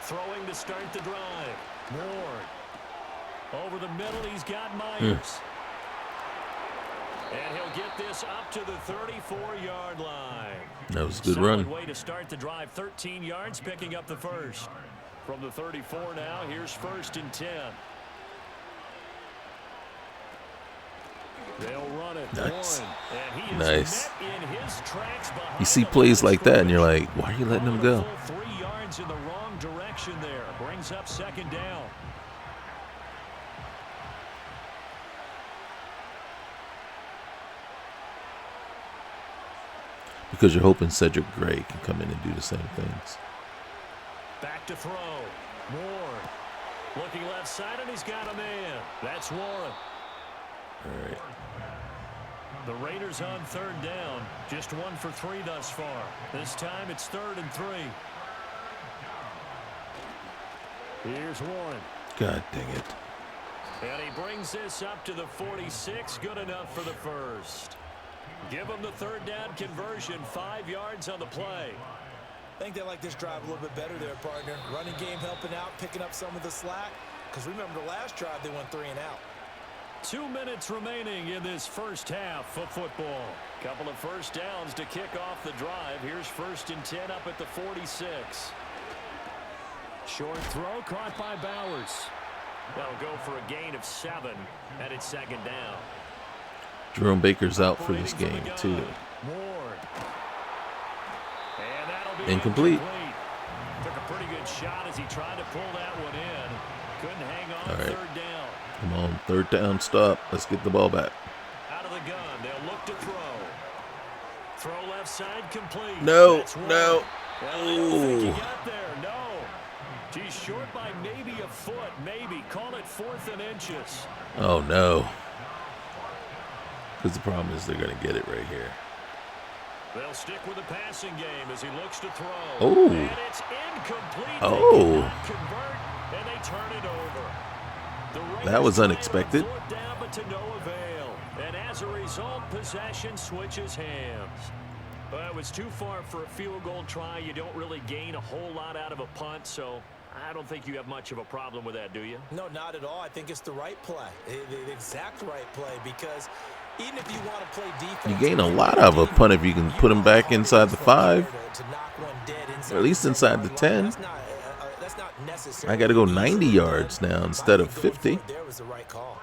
Throwing to start the drive. Ward. Over the middle, he's got Myers. And he'll get this up to the 34-yard line. That was a good run. Way to start the drive, 13 yards, picking up the first. From the 34 now, here's 1st and 10. They'll run it. Nice. And he is nice. met in his tracks behind You see plays like that, and you're like, why are you letting him go? 3 yards in the wrong direction there. Brings up 2nd down. Because you're hoping Cedric Gray can come in and do the same things. Back to throw. Ward. Looking left side, and he's got a man. That's Warren. All right. The Raiders on 3rd down. Just 1 for 3 thus far. This time it's 3rd and 3. Here's Warren. God dang it. And he brings this up to the 46. Good enough for the first. Give them the 3rd down conversion. 5 yards on the play. I think they like this drive a little bit better there, partner. Running game helping out, picking up some of the slack. Because remember the last drive, they went 3 and out. 2 minutes remaining in this first half of football. Couple of 1st downs to kick off the drive. Here's 1st and 10 up at the 46. Short throw caught by Bowers. That'll go for a gain of 7, and it's 2nd down. Jerome Baker's out for this game, too. Ward. And that'll be Incomplete. Took a pretty good shot as he tried to pull that one in. Couldn't hang on. All right. 3rd down. Come on, 3rd down, stop. Let's get the ball back. Out of the gun, they'll look to throw. Throw left side complete. No, That's no. I don't think he Ooh. got there. No. He's short by maybe a foot, maybe. Call it 4th and inches. Oh, no. Because the problem is they're going to get it right here. They'll stick with the passing game as he looks to throw. Oh. And it's incomplete. Oh. They cannot convert, and they turn it over. The That was Raiders unexpected. try on 4th down, but to no avail. And as a result, possession switches hands. Well, it was too far for a field goal try. You don't really gain a whole lot out of a punt, so I don't think you have much of a problem with that, do you? No, not at all. I think it's the right play, the exact right play, because even if you want to play defense, You gain a lot out of a punt if you can put him back inside the 5, or at least inside the 10. That's not necessary. I got to go 90 yards now instead of 50. There was the right call.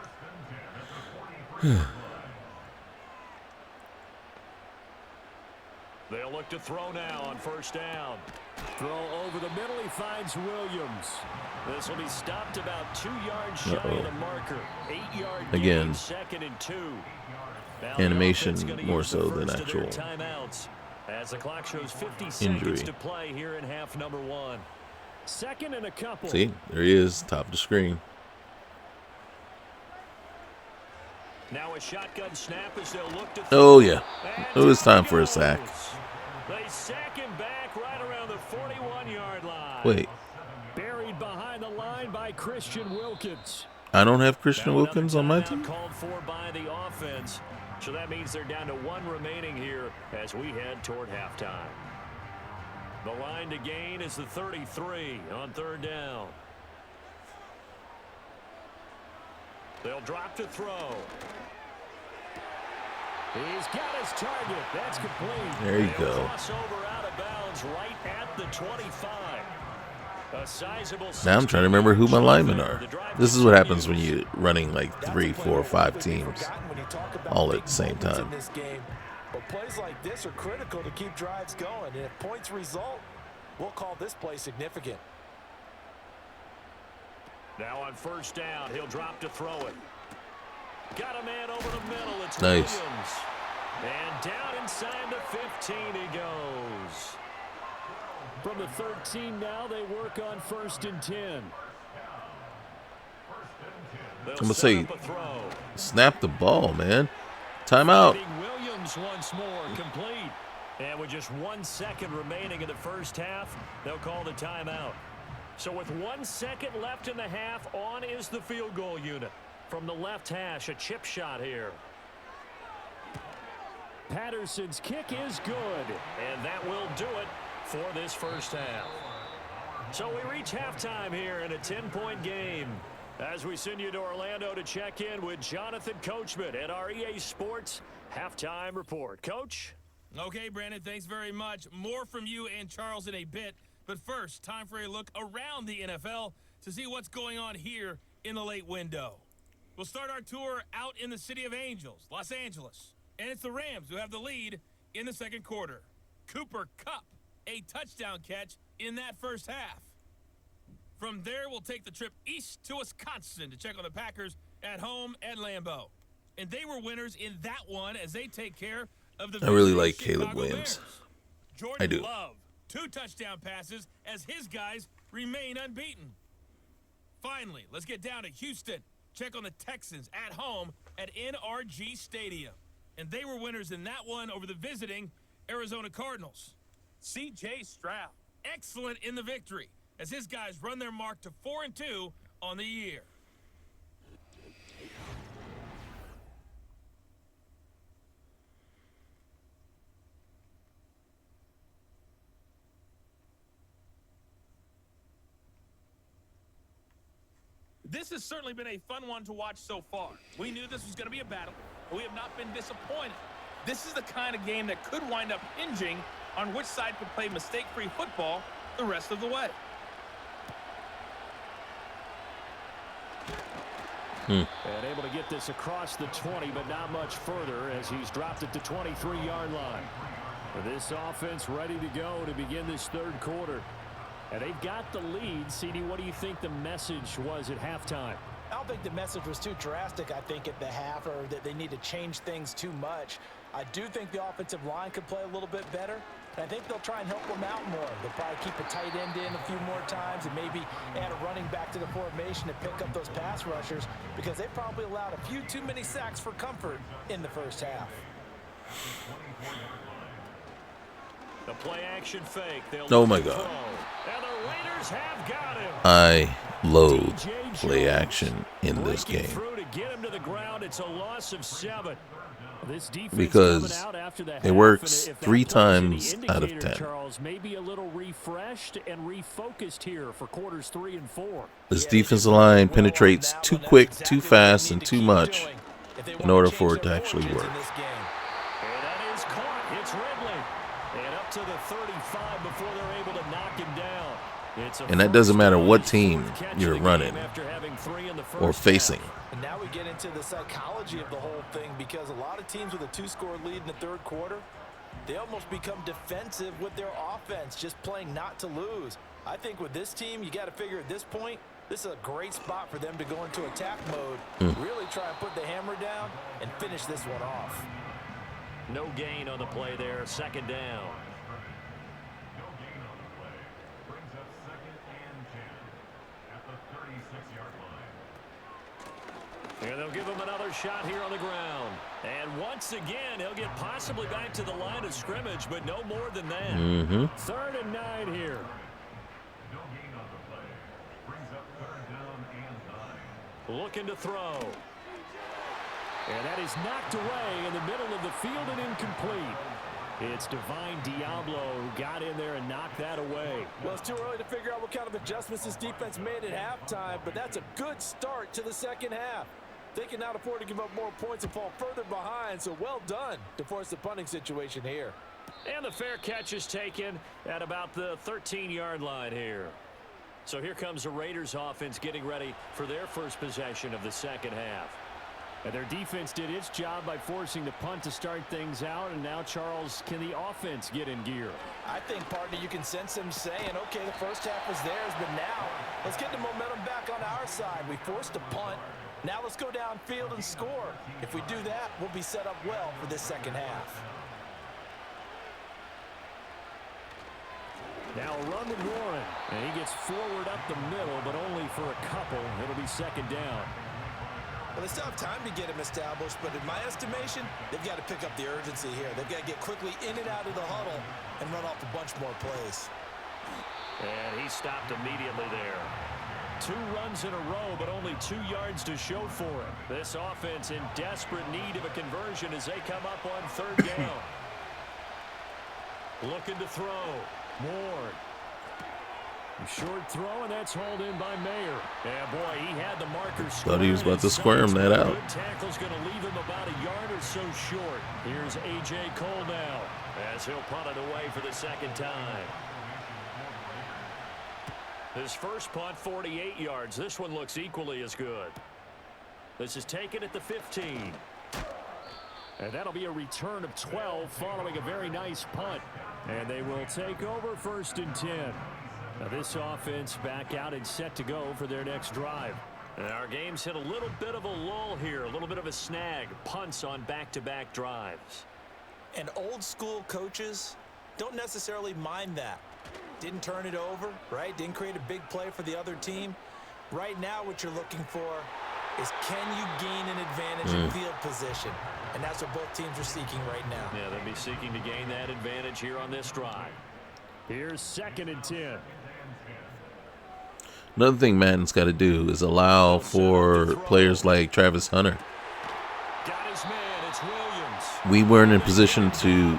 They'll look to throw now on 1st down. Throw over the middle. He finds Williams. This will be stopped about 2 yards shy of the marker. 8-yard Again. gain, 2nd and 2. Now Animation the offense gonna more use the so than first of their actual timeouts as the clock shows 50 injury. seconds to play here in half number 1. 2nd and a couple. See, there he is, top of the screen. Now a shotgun snap as they'll look to Oh, yeah. It And was time he for a goes. sack. They sack him back right around the 41-yard line. Wait, Buried behind the line by Christian Wilkins. I don't have Christian Now another Wilkins on my timeout team? called for by the offense. So that means they're down to 1 remaining here as we head toward halftime. The line to gain is the 33 on 3rd down. They'll drop to throw. He's got his target. That's complete. There you They'll go. cross over out of bounds right at the 25. A sizable Now I'm trying to remember who my linemen are. The drive This is what happens when you're running like 3, 4, 5 teams all at the same time. In this game. But plays like this are critical to keep drives going. And if points result, we'll call this play significant. Now on 1st down, he'll drop to throw it. Got a man over the middle. It's Nice. Williams. And down inside the 15 he goes. From the 13 now, they work on 1st and 10. I'm going to say, snap the ball, man. Timeout. Williams once more complete. And with just 1 second remaining in the first half, they'll call the timeout. So with 1 second left in the half, on is the field goal unit. From the left hash, a chip shot here. Patterson's kick is good. And that will do it for this first half. So we reach halftime here in a 10-point game. As we send you to Orlando to check in with Jonathan Coachman at our EA Sports Halftime Report. Coach? Okay, Brandon, thanks very much. More from you and Charles in a bit. But first, time for a look around the NFL to see what's going on here in the late window. We'll start our tour out in the City of Angels, Los Angeles. And it's the Rams who have the lead in the second quarter. Cooper Kupp, a touchdown catch in that first half. From there, we'll take the trip east to Wisconsin to check on the Packers at home at Lambeau. And they were winners in that one as they take care of the I really like Chicago Caleb Williams. Bears. Jordan I do. Love, 2 touchdown passes as his guys remain unbeaten. Finally, let's get down to Houston. Check on the Texans at home at NRG Stadium. And they were winners in that one over the visiting Arizona Cardinals. C.J. Stroud, excellent in the victory as his guys run their mark to 4-2 on the year. This has certainly been a fun one to watch so far. We knew this was going to be a battle, but we have not been disappointed. This is the kind of game that could wind up hinging on which side could play mistake-free football the rest of the way. And able to get this across the 20, but not much further as he's dropped it to 23-yard line. This offense ready to go to begin this third quarter. And they've got the lead. CD, what do you think the message was at halftime? I don't think the message was too drastic, I think, at the half, or that they need to change things too much. I do think the offensive line could play a little bit better. And I think they'll try and help them out more. They'll probably keep a tight end in a few more times and maybe add a running back to the formation to pick up those pass rushers because they probably allowed a few too many sacks for comfort in the first half. The play action fake. Oh my God. And the Raiders have got him. I loathe play action in this game. Through to get him to the ground. It's a loss of 7. This Because it works 3 times out of 10. Charles, maybe a little refreshed and refocused here for quarters 3 and 4. This defensive line penetrates too quick, too fast, and too much in order for it to actually work. And that is caught. It's Ridley. And up to the 35 before they're able to knock him down. And that doesn't matter what team you're running or facing. And now we get into the psychology of the whole thing because a lot of teams with a 2-score lead in the third quarter, they almost become defensive with their offense, just playing not to lose. I think with this team, you got to figure at this point, this is a great spot for them to go into attack mode, really try and put the hammer down and finish this one off. No gain on the play there, second down. And they'll give him another shot here on the ground. And once again, he'll get possibly back to the line of scrimmage, but no more than that. 3rd and 9 here. Looking to throw. And that is knocked away in the middle of the field and incomplete. It's Divine Diablo who got in there and knocked that away. Well, it's too early to figure out what kind of adjustments this defense made at halftime, but that's a good start to the second half. They can not afford to give up more points and fall further behind, so well done to force the punting situation here. And the fair catch is taken at about the 13-yard line here. So here comes the Raiders offense getting ready for their first possession of the second half. And their defense did its job by forcing the punt to start things out. And now, Charles, can the offense get in gear? I think, partner, you can sense them saying, okay, the first half was theirs, but now let's get the momentum back on our side. We forced a punt. Now let's go downfield and score. If we do that, we'll be set up well for this second half. Now a run with Warren. And he gets forward up the middle, but only for a couple. It'll be second down. Well, they still have time to get him established, but in my estimation, they've got to pick up the urgency here. They've got to get quickly in and out of the huddle and run off a bunch more plays. And he stopped immediately there. 2 runs in a row, but only 2 yards to show for it. This offense in desperate need of a conversion as they come up on third down. Looking to throw. Ward. Short throw, and that's hauled in by Mayer. Yeah, boy, he had the marker. Thought he was about to squirm that out. Good tackle's going to leave him about a yard or so short. Here's A.J. Cole now as he'll punt it away for the second time. His first punt, 48 yards. This one looks equally as good. This is taken at the 15. And that'll be a return of 12 following a very nice punt. And they will take over 1st and 10. Now this offense back out and set to go for their next drive. And our game's hit a little bit of a lull here, a little bit of a snag. Punts on back-to-back drives. And old school coaches don't necessarily mind that. Didn't turn it over, right? Didn't create a big play for the other team. Right now what you're looking for is can you gain an advantage in field position? And that's what both teams are seeking right now. Yeah, they'll be seeking to gain that advantage here on this drive. Here's 2nd and 10. Another thing Madden's got to do is allow for players like Travis Hunter. Got his man, it's Williams. We weren't in position to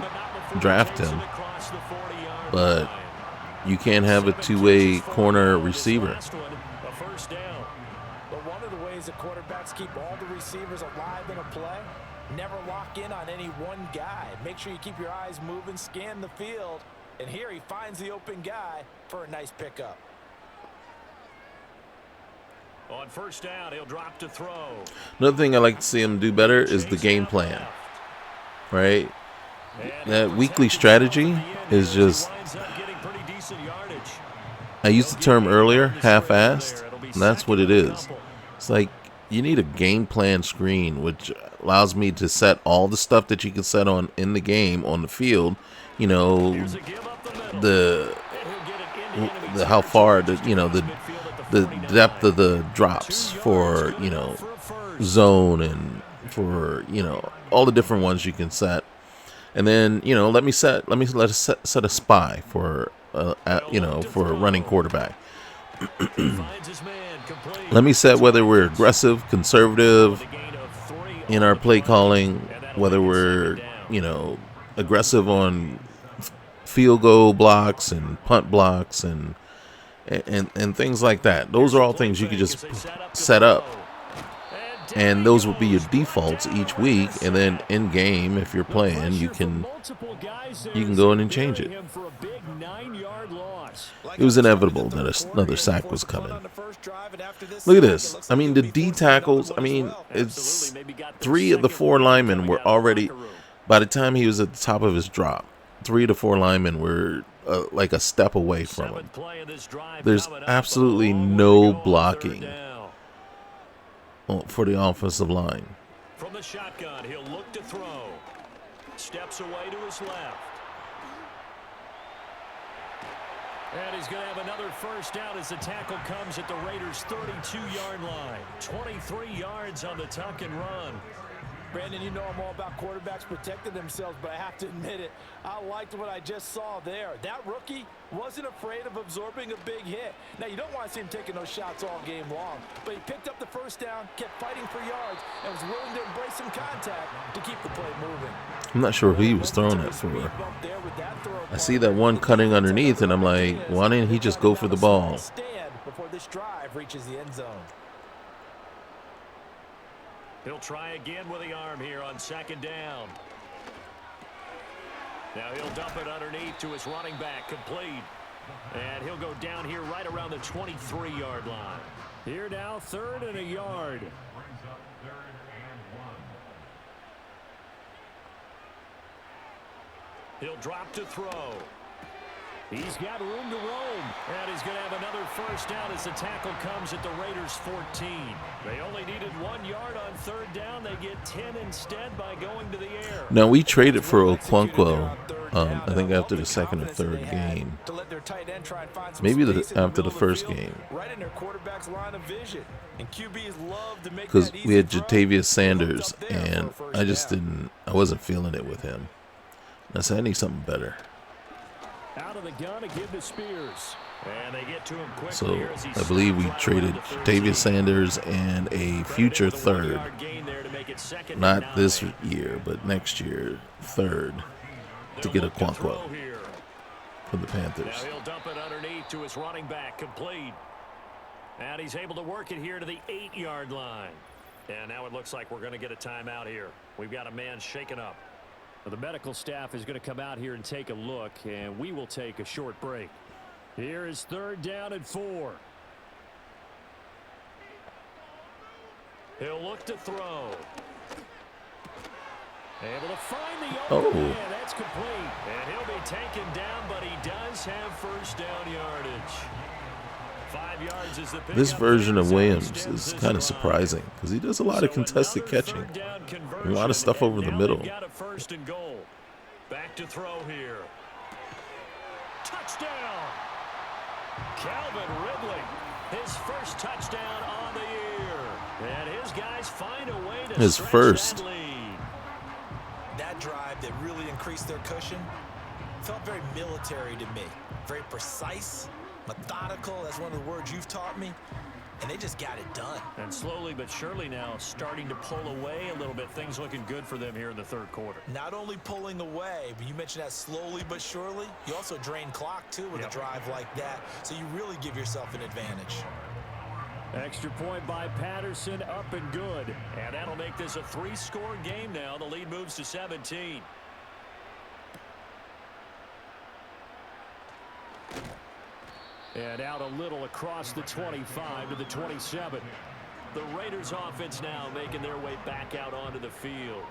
draft him, but you can't have a two-way corner receiver. A first down. But one of the ways that quarterbacks keep all the receivers alive in a play, never lock in on any one guy. Make sure you keep your eyes moving, scan the field, and here he finds the open guy for a nice pickup. On first down, he'll drop to throw. Another thing I like to see him do better is the game plan, right? That weekly strategy is just, I used the term earlier, half-assed, and that's what it is. It's like you need a game plan screen, which allows me to set all the stuff that you can set on in the game on the field. You know, the how far, the depth of the drops for, zone and for, all the different ones you can set. And then, let me set a spy for, for a running quarterback. Let me set whether we're aggressive, conservative in our play calling, whether we're, aggressive on field goal blocks and punt blocks and things like that. Those are all things you could just set up, and those will be your defaults each week. And then in game, if you're playing, you can go in and change it. It was inevitable that another sack was coming. Look at this. I mean, the D tackles. I mean, it's 3 of the 4 linemen were already. By the time he was at the top of his drop, 3 of the 4 linemen were like a step away from him. There's absolutely no blocking for the offensive line. From the shotgun, he'll look to throw. Steps away to his left. And he's going to have another first down as the tackle comes at the Raiders' 32-yard line. 23 yards on the tuck and run. Brandon, you know I'm all about quarterbacks protecting themselves, but I have to admit it, I liked what I just saw there. That rookie wasn't afraid of absorbing a big hit. Now, you don't want to see him taking those shots all game long, but he picked up the first down, kept fighting for yards, and was willing to embrace some contact to keep the play moving. I'm not sure who he was throwing that for. I see that one cutting underneath, and I'm like, why didn't he just go for the ball? Before this drive reaches the end zone. He'll try again with the arm here on second down. Now he'll dump it underneath to his running back, complete. And he'll go down here right around the 23-yard line. Here now, 3rd and a yard. He'll drop to throw. He's got room to roam, and he's going to have another first down as the tackle comes at the Raiders' 14. They only needed 1 yard on 3rd down. They get 10 instead by going to the air. Now, we traded for Okonkwo I think after the second or third game, maybe after the first game, because we had Jatavius Sanders, and I wasn't feeling it with him. I said I need something better. Out of the gun to give to Spears. And they get to him quickly. So I believe we traded Jatavius Sanders and a future third, not this year, but next year, third, to get a Quanqua from the Panthers. Now he'll dump it underneath to his running back, complete. And he's able to work it here to the 8-yard line. And now it looks like we're going to get a timeout here. We've got a man shaken up. Well, the medical staff is going to come out here and take a look, and we will take a short break. Here is 3rd down and 4. He'll look to throw. Able to find the open man. That's complete. And he'll be taken down, but he does have first down yardage. 5 yards is the pick. This version of Williams is kind of surprising because he does a lot of contested catching. A lot of stuff over the middle. Got a 1st and goal. Back to throw here. Touchdown. Calvin Ridley, his first touchdown on the year. And his guys find a way to his first. That lead. That drive that really increased their cushion felt very military to me. Very precise, methodical. That's one of the words you've taught me. And they just got it done. And slowly but surely now starting to pull away a little bit. Things looking good for them here in the 3rd quarter. Not only pulling away, but you mentioned that slowly but surely. You also drain clock, too, with a drive like that. So you really give yourself an advantage. Extra point by Patterson, up and good. And that'll make this a 3-score game now. The lead moves to 17. And out a little across the 25 to the 27. The Raiders offense now making their way back out onto the field.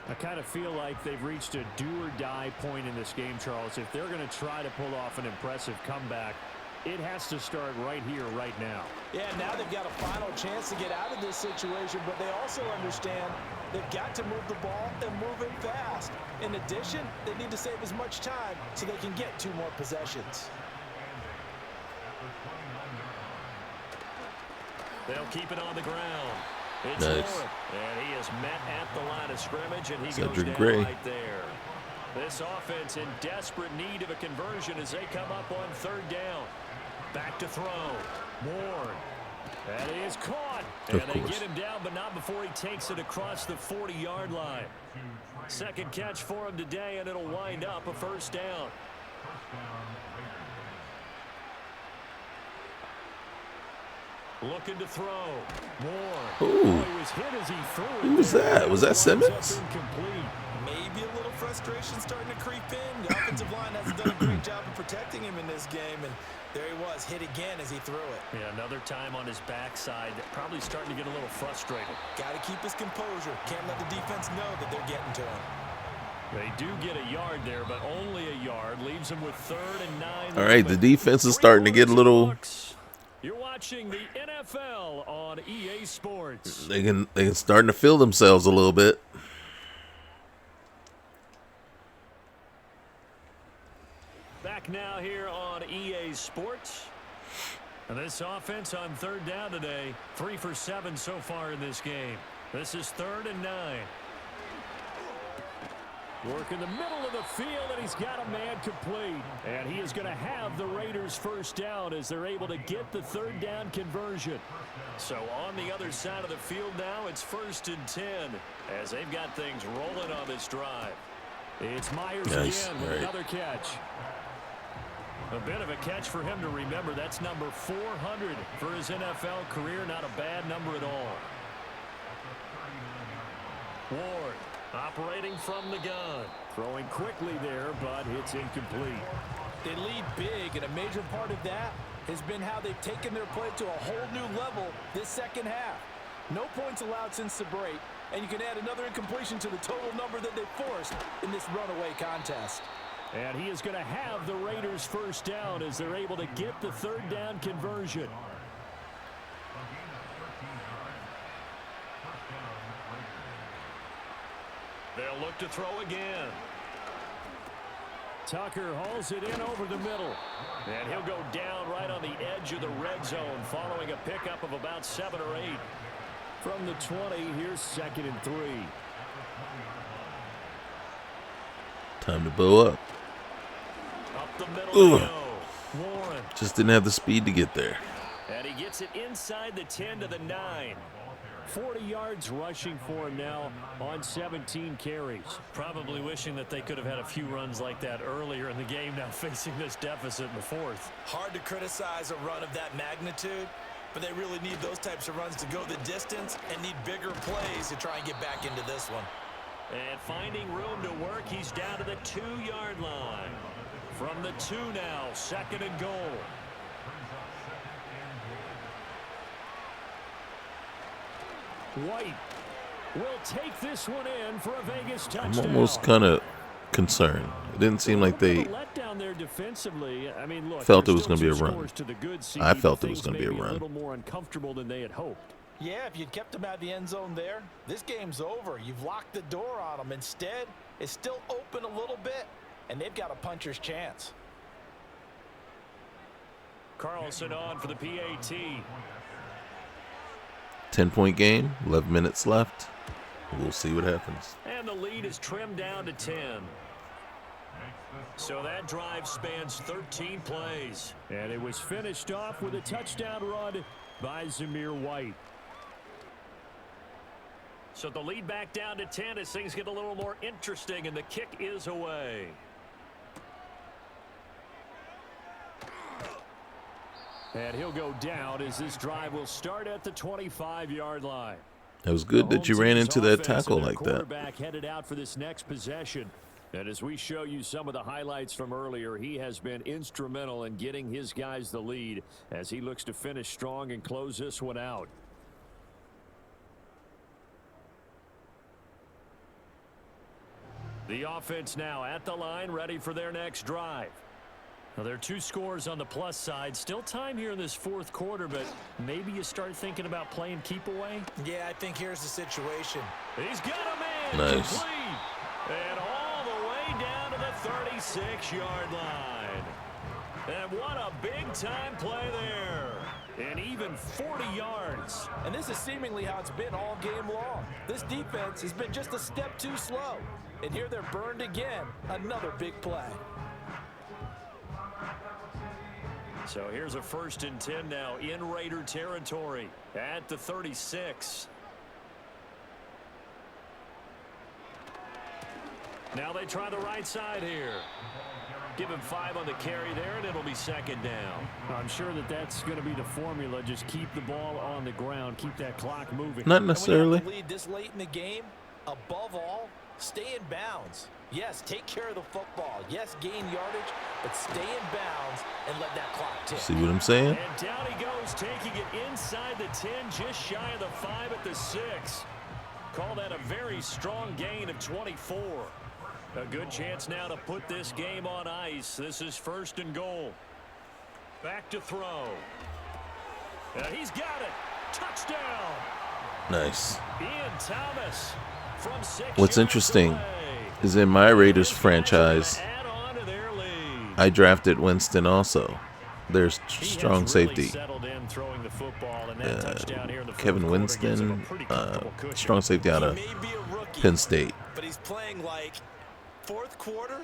I kind of feel like they've reached a do-or-die point in this game, Charles. If they're going to try to pull off an impressive comeback, it has to start right here, right now. Yeah, now they've got a final chance to get out of this situation, but they also understand they've got to move the ball and move it fast. In addition, they need to save as much time so they can get 2 more possessions. They'll keep it on the ground. It's nice. Warren, and he is met at the line of scrimmage, and he Cedric goes down Gray. right there. This offense in desperate need of a conversion as they come up on 3rd down. Back to throw. Warren. That is caught. And they get him down, but not before he takes it across the 40-yard line. 2nd catch for him today, and it'll wind up a 1st down. Looking to throw. More. Ooh. He was hit as he threw it. Who was that? Was that Simmons? Maybe a little frustration starting to creep in. The offensive line hasn't done a great job of protecting him in this game, and there he was, hit again as he threw it. Yeah, another time on his backside, probably starting to get a little frustrated. Got to keep his composure. Can't let the defense know that they're getting to him. They do get a yard there, but only a yard. Leaves them with 3rd and 9. All right, the defense is starting to get a little. You're watching the NFL on EA Sports. They can starting to feel themselves a little bit. Back now here on EA Sports. And this offense on 3rd down today, 3 for 7 so far in this game. This is 3rd and 9. Work in the middle of the field, and he's got a man complete. And he is going to have the Raiders' 1st down as they're able to get the 3rd down conversion. So on the other side of the field now, it's 1st and 10 as they've got things rolling on this drive. It's Myers again with another catch. A bit of a catch for him to remember. That's number 400 for his NFL career. Not a bad number at all. Ward operating from the gun. Throwing quickly there, but it's incomplete. They lead big, and a major part of that has been how they've taken their play to a whole new level this 2nd half. No points allowed since the break, and you can add another incompletion to the total number that they've forced in this runaway contest. And he is going to have the Raiders' 1st down as they're able to get the 3rd down conversion. They'll look to throw again. Tucker hauls it in over the middle. And he'll go down right on the edge of the red zone following a pickup of about 7 or 8. From the 20, here's 2nd and 3. Time to bow up. Up the middle they go. Warren. Just didn't have the speed to get there. And he gets it inside the 10 to the 9. 40 yards rushing for him now on 17 carries. Probably wishing that they could have had a few runs like that earlier in the game, now facing this deficit in the 4th. Hard to criticize a run of that magnitude, but they really need those types of runs to go the distance and need bigger plays to try and get back into this one. And finding room to work, he's down to the 2-yard line. From the 2 now, 2nd and goal. White will take this one in for a Vegas touchdown. I'm almost kind of concerned. It didn't seem like they felt it was going to be a run. I felt it was going to be a run. A little more uncomfortable than they had hoped. Yeah, if you'd kept them out of the end zone there, this game's over. You've locked the door on them. Instead, it's still open a little bit, and they've got a puncher's chance. Carlson on for the PAT. 10-point game, 11 minutes left. We'll see what happens. And the lead is trimmed down to 10. So that drive spans 13 plays. And it was finished off with a touchdown run by Zamir White. So the lead back down to 10 as things get a little more interesting, and the kick is away. And he'll go down as this drive will start at the 25-yard line. It was good that you ran into that tackle like that. Quarterback headed out for this next possession. And as we show you some of the highlights from earlier, he has been instrumental in getting his guys the lead as he looks to finish strong and close this one out. The offense now at the line, ready for their next drive. Now, there are 2 scores on the plus side. Still time here in this 4th quarter, but maybe you start thinking about playing keep away. Yeah, I think here's the situation. He's got a man. Nice. Complete. And all the way down to the 36-yard line. And what a big-time play there. And even 40 yards. And this is seemingly how it's been all game long. This defense has been just a step too slow. And here they're burned again. Another big play. So here's a 1st and 10 now in Raider territory at the 36. Now they try the right side here. Give him 5 on the carry there, and it'll be 2nd down. I'm sure that that's going to be the formula. Just keep the ball on the ground. Keep that clock moving. Not necessarily. And when you have the lead this late in the game, above all, stay in bounds. Yes, take care of the football. Yes, gain yardage, but stay in bounds and let that clock tick. See what I'm saying? And down he goes, taking it inside the 10, just shy of the 5 at the 6. Call that a very strong gain of 24. A good chance now to put this game on ice. This is 1st and goal. Back to throw. And he's got it. Touchdown. Nice. Ian Thomas from 6 What's yards interesting away. is in my Raiders franchise, I drafted Winston also. There's strong safety. Kevin Winston, strong safety out of Penn State. But he's playing like 4th quarter,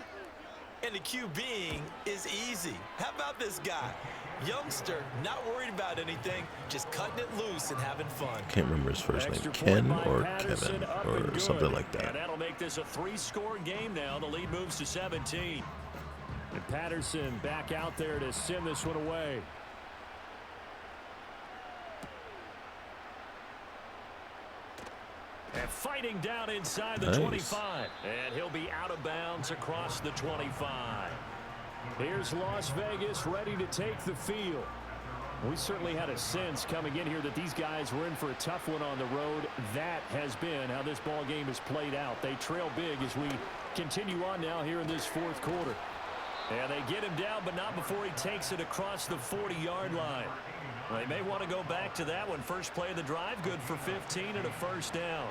and the QBing is easy. How about this guy? Youngster, not worried about anything, just cutting it loose and having fun. Can't remember his first name, Ken or Kevin or something like that. And that'll make this a 3-score game now. The lead moves to 17. And Patterson back out there to send this one away. And fighting down inside the Nice. 25. And he'll be out of bounds across the 25. Here's Las Vegas ready to take the field. We certainly had a sense coming in here that these guys were in for a tough one on the road. That has been how this ball game has played out. They trail big as we continue on now here in this 4th quarter. And they get him down, but not before he takes it across the 40-yard line. They may want to go back to that one. First play of the drive, good for 15 and a 1st down.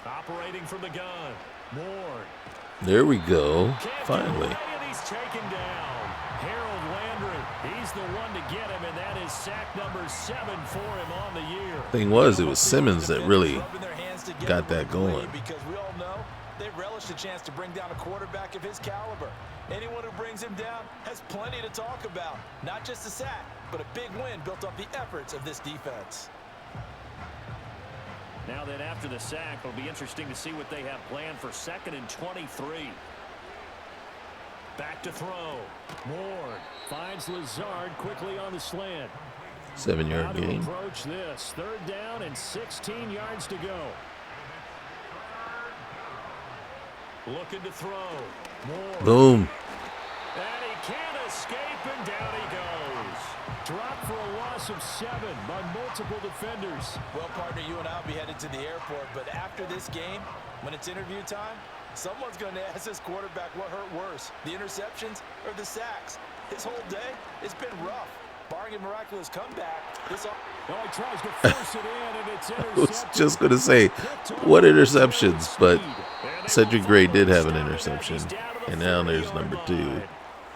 Operating from the gun, Ward. There we go. Finally. He's taken down. Harold Landry, he's the one to get him, and that is sack number 7 for him on the year. Thing was, it was Simmons that really got that going. Because we all know they relish the chance to bring down a quarterback of his caliber. Anyone who brings him down has plenty to talk about. Not just a sack, but a big win built off the efforts of this defense. Now then, after the sack, it'll be interesting to see what they have planned for 2nd and 23. Back to throw. Ward finds Lazard quickly on the slant. 7-yard gain. Approach this. 3rd down and 16 yards to go. Looking to throw. Ward. Boom. And he can't escape, and down he goes. Dropped for a loss of 7 by multiple defenders. Well, partner, you and I will be headed to the airport, but after this game, when it's interview time, someone's going to ask this quarterback what hurt worse, the interceptions or the sacks. His whole day, it's been rough. Barring a miraculous comeback, this all... Well, he tries to force it in, and it's intercepted. I was just going to say, what interceptions? But Cedric Gray did have an interception. And now there's number 2.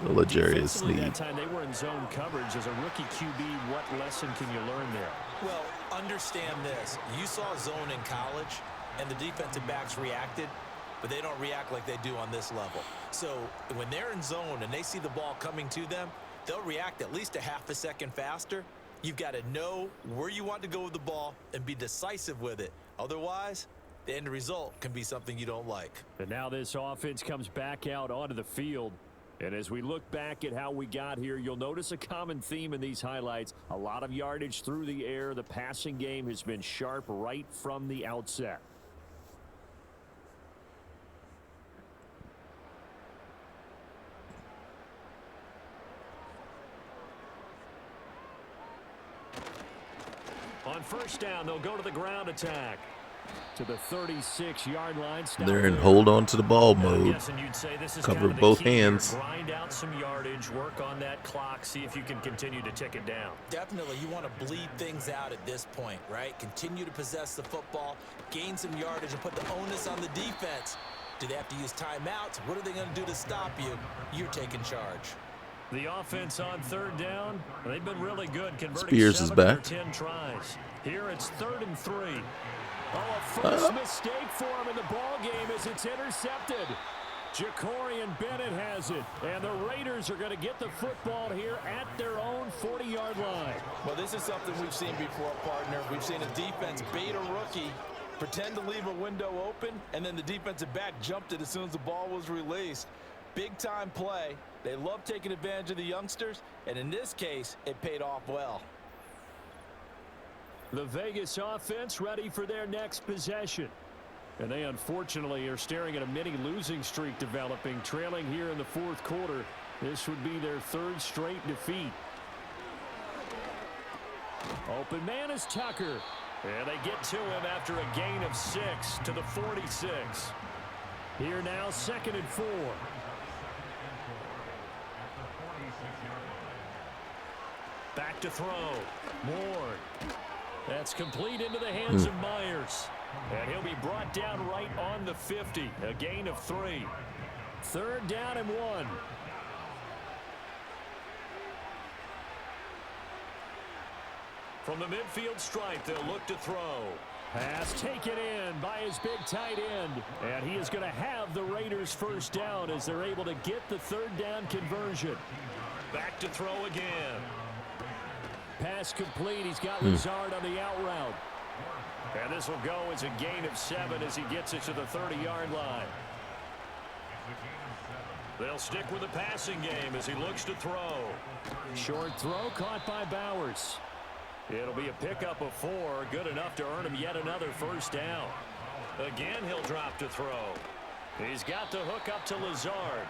L'Jarius Sneed. That time they were in zone coverage. As a rookie QB, what lesson can you learn there? Well, understand this. You saw zone in college, and the defensive backs reacted, but they don't react like they do on this level. So when they're in zone and they see the ball coming to them, they'll react at least a half a second faster. You've got to know where you want to go with the ball and be decisive with it. Otherwise, the end result can be something you don't like. And now this offense comes back out onto the field. And as we look back at how we got here, you'll notice a common theme in these highlights. A lot of yardage through the air. The passing game has been sharp right from the outset. On 1st down, they'll go to the ground attack. To the 36-yard line. They're in hold on to the ball mode. Cover both hands. Grind out some yardage, work on that clock, see if you can continue to tick it down. Definitely, you want to bleed things out at this point, right? Continue to possess the football, gain some yardage, and put the onus on the defense. Do they have to use timeouts? What are they going to do to stop you? You're taking charge. The offense on 3rd down, they've been really good converting Spears 7 is back. of their 10 tries. Here it's 3rd and 3. Oh, a first mistake for him in the ball game as it's intercepted. Jacorian Bennett has it, and the Raiders are going to get the football here at their own 40-yard line. Well, this is something we've seen before, partner. We've seen a defense bait a rookie, pretend to leave a window open, and then the defensive back jumped it as soon as the ball was released. Big-time play. They love taking advantage of the youngsters, and in this case, it paid off well. The Vegas offense ready for their next possession. And they unfortunately are staring at a mini losing streak developing, trailing here in the 4th quarter. This would be their 3rd straight defeat. Open man is Tucker. And they get to him after a gain of 6 to the 46. Here now 2nd and 4. Back to throw. Ward. That's complete into the hands of Myers. And he'll be brought down right on the 50. A gain of 3. 3rd down and 1. From the midfield stripe, they'll look to throw. Pass taken in by his big tight end. And he is going to have the Raiders 1st down as they're able to get the 3rd down conversion. Back to throw again. Pass complete. He's got Lazard on the out route. And this will go as a gain of 7 as he gets it to the 30-yard line. They'll stick with the passing game as he looks to throw. Short throw caught by Bowers. It'll be a pickup of 4, good enough to earn him yet another 1st down. Again, he'll drop to throw. He's got the hook up to Lazard.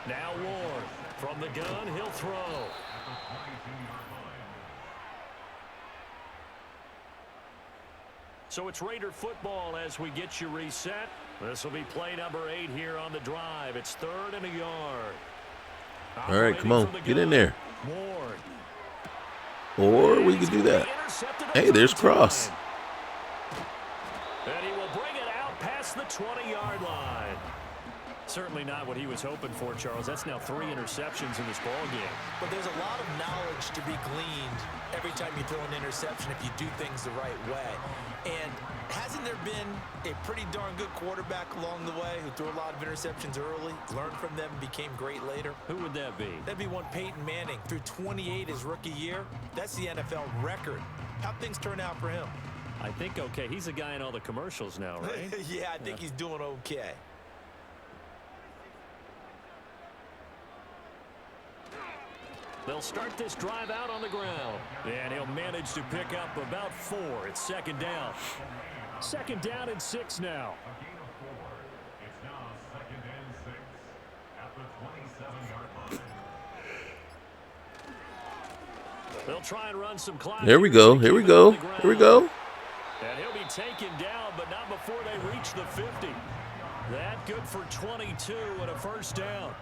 Now Ward from the gun, he'll throw. So it's Raider football as we get you reset. This will be play number 8 here on the drive. It's 3rd and a yard. All right, come on, get in there. Ward. Or we could do that. Hey, there's Cross. And he will bring it out past the 20-yard line. Certainly not what he was hoping for, Charles. That's now 3 interceptions in this ball game. But there's a lot of knowledge to be gleaned every time you throw an interception if you do things the right way. And hasn't there been a pretty darn good quarterback along the way who threw a lot of interceptions early, learned from them, and became great later? Who would that be? That'd be one Peyton Manning. Threw 28 his rookie year. That's the NFL record. How'd things turn out for him? I think okay. He's a guy in all the commercials now, right? Yeah, I think he's doing okay. They'll start this drive out on the ground. And he'll manage to pick up about 4. It's second down. Second down and 6 now. They'll try and run some clock. Here we go. Here we go. Here we go. And he'll be taken down, but not before they reach the 50. That good for 22 and a first down.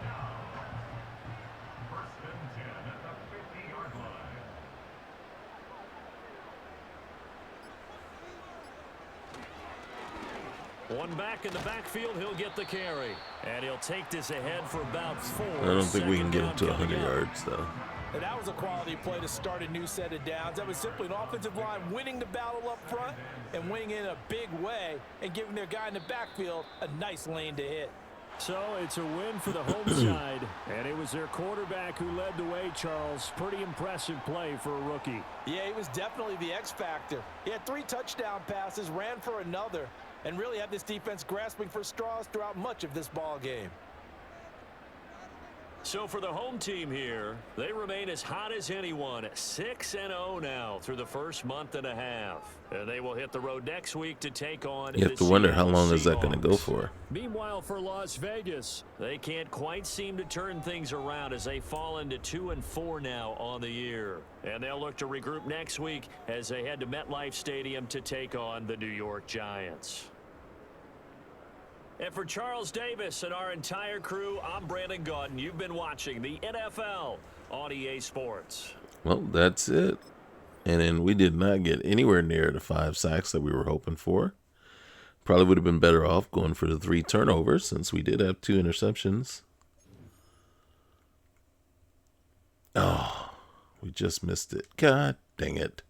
One back in the backfield, he'll get the carry. And he'll take this ahead for about 4. I don't think we can get him to 100 yards, though. And that was a quality play to start a new set of downs. That was simply an offensive line winning the battle up front and winning in a big way and giving their guy in the backfield a nice lane to hit. So it's a win for the home side, and it was their quarterback who led the way, Charles. Pretty impressive play for a rookie. Yeah, he was definitely the X factor. He had 3 touchdown passes, ran for another, and really had this defense grasping for straws throughout much of this ball game. So for the home team here, they remain as hot as anyone, 6-0 now through the first month and a half. And they will hit the road next week to take on You have to wonder how long is that going to go for. Meanwhile, for Las Vegas, they can't quite seem to turn things around as they fall into 2-4 now on the year. And they'll look to regroup next week as they head to MetLife Stadium to take on the New York Giants. And for Charles Davis and our entire crew, I'm Brandon Gaudin. You've been watching the NFL on EA Sports. Well, that's it. And then we did not get anywhere near the 5 sacks that we were hoping for. Probably would have been better off going for the 3 turnovers since we did have 2 interceptions. Oh, we just missed it. God dang it.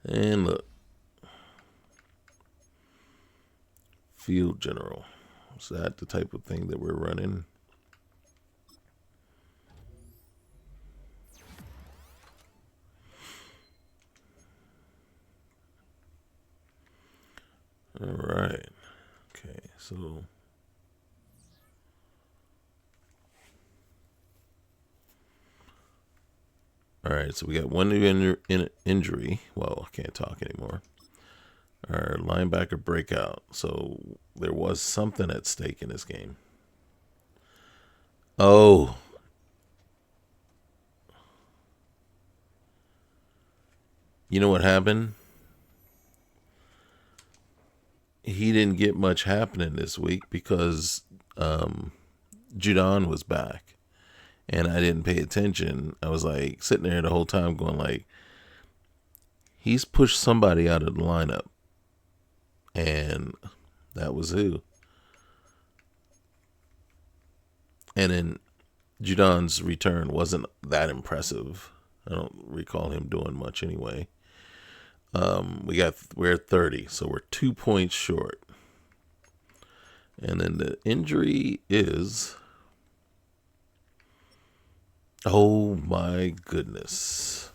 And look. Field general. Is that the type of thing that we're running? All right. Okay, so all right, so we got one new injury. Well, I can't talk anymore. Our linebacker breakout. So there was something at stake in this game. Oh. You know what happened? He didn't get much happening this week because Judon was back. And I didn't pay attention. I was like sitting there the whole time going like, he's pushed somebody out of the lineup. And that was who. And then Judon's return wasn't that impressive. I don't recall him doing much anyway. We're at 30, so we're 2 points short. And then the injury is, oh my goodness.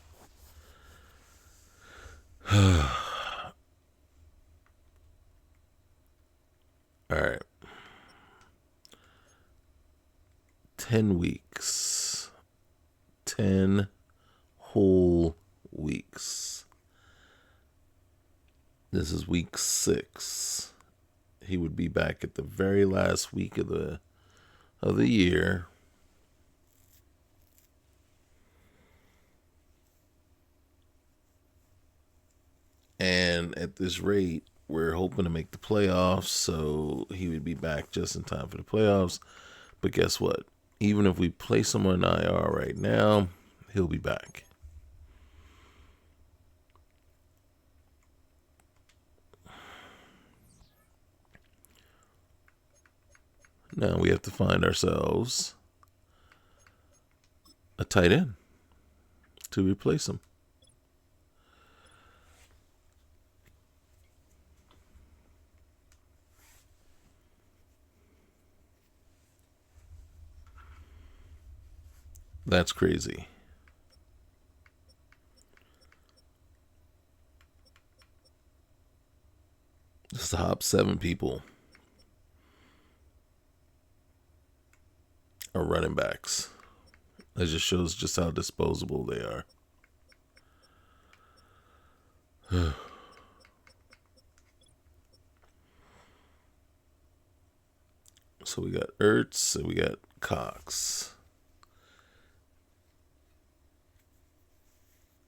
All right. 10 weeks. 10 whole weeks. This is week 6. He would be back at the very last week of the year. And at this rate, we're hoping to make the playoffs, so he would be back just in time for the playoffs. But guess what? Even if we place him on IR right now, he'll be back. Now we have to find ourselves a tight end to replace him. That's crazy. Just the top 7 people are running backs. That just shows just how disposable they are. So we got Ertz and we got Cox.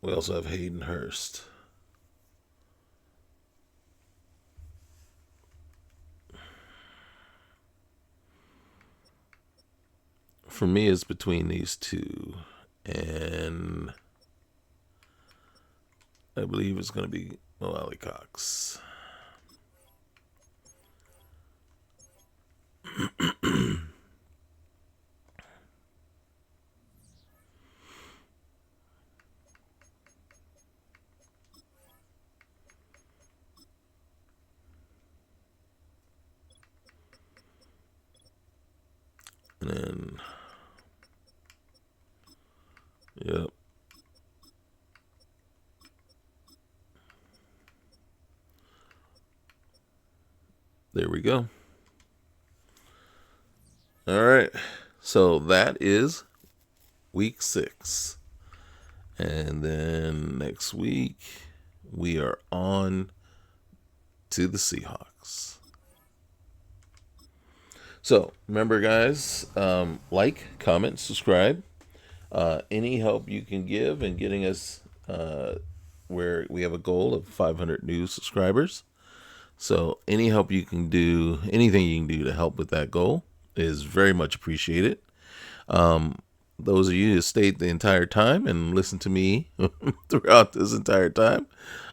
We also have Hayden Hurst. For me, it's between these two. And I believe it's going to be Mo Cox. And then, yep. There we go. All right. So that is week 6. And then next week, we are on to the Seahawks. So remember, guys, like, comment, subscribe. Any help you can give in getting us where we have a goal of 500 new subscribers. So any help you can do, anything you can do to help with that goal is very much appreciated. Those of you who stayed the entire time and listened to me throughout this entire time,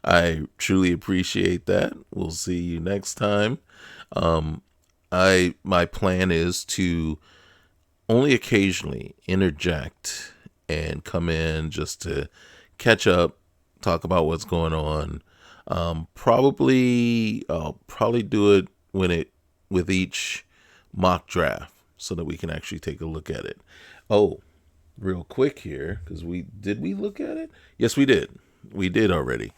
I truly appreciate that. We'll see you next time. My plan is to only occasionally interject and come in just to catch up, talk about what's going on. I'll probably do it with each mock draft so that we can actually take a look at it. Oh, real quick here, because we look at it? Yes, we did. We did already.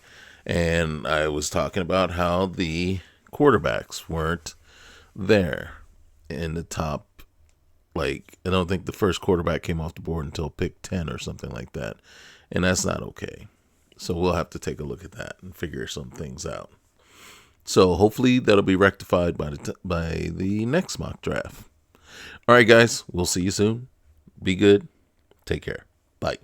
And I was talking about how the quarterbacks weren't there in the top. Like, I don't think the first quarterback came off the board until pick 10 or something like that. And that's not okay. So we'll have to take a look at that and figure some things out. So hopefully that'll be rectified by the next mock draft. All right, guys, we'll see you soon. Be good. Take care. Bye.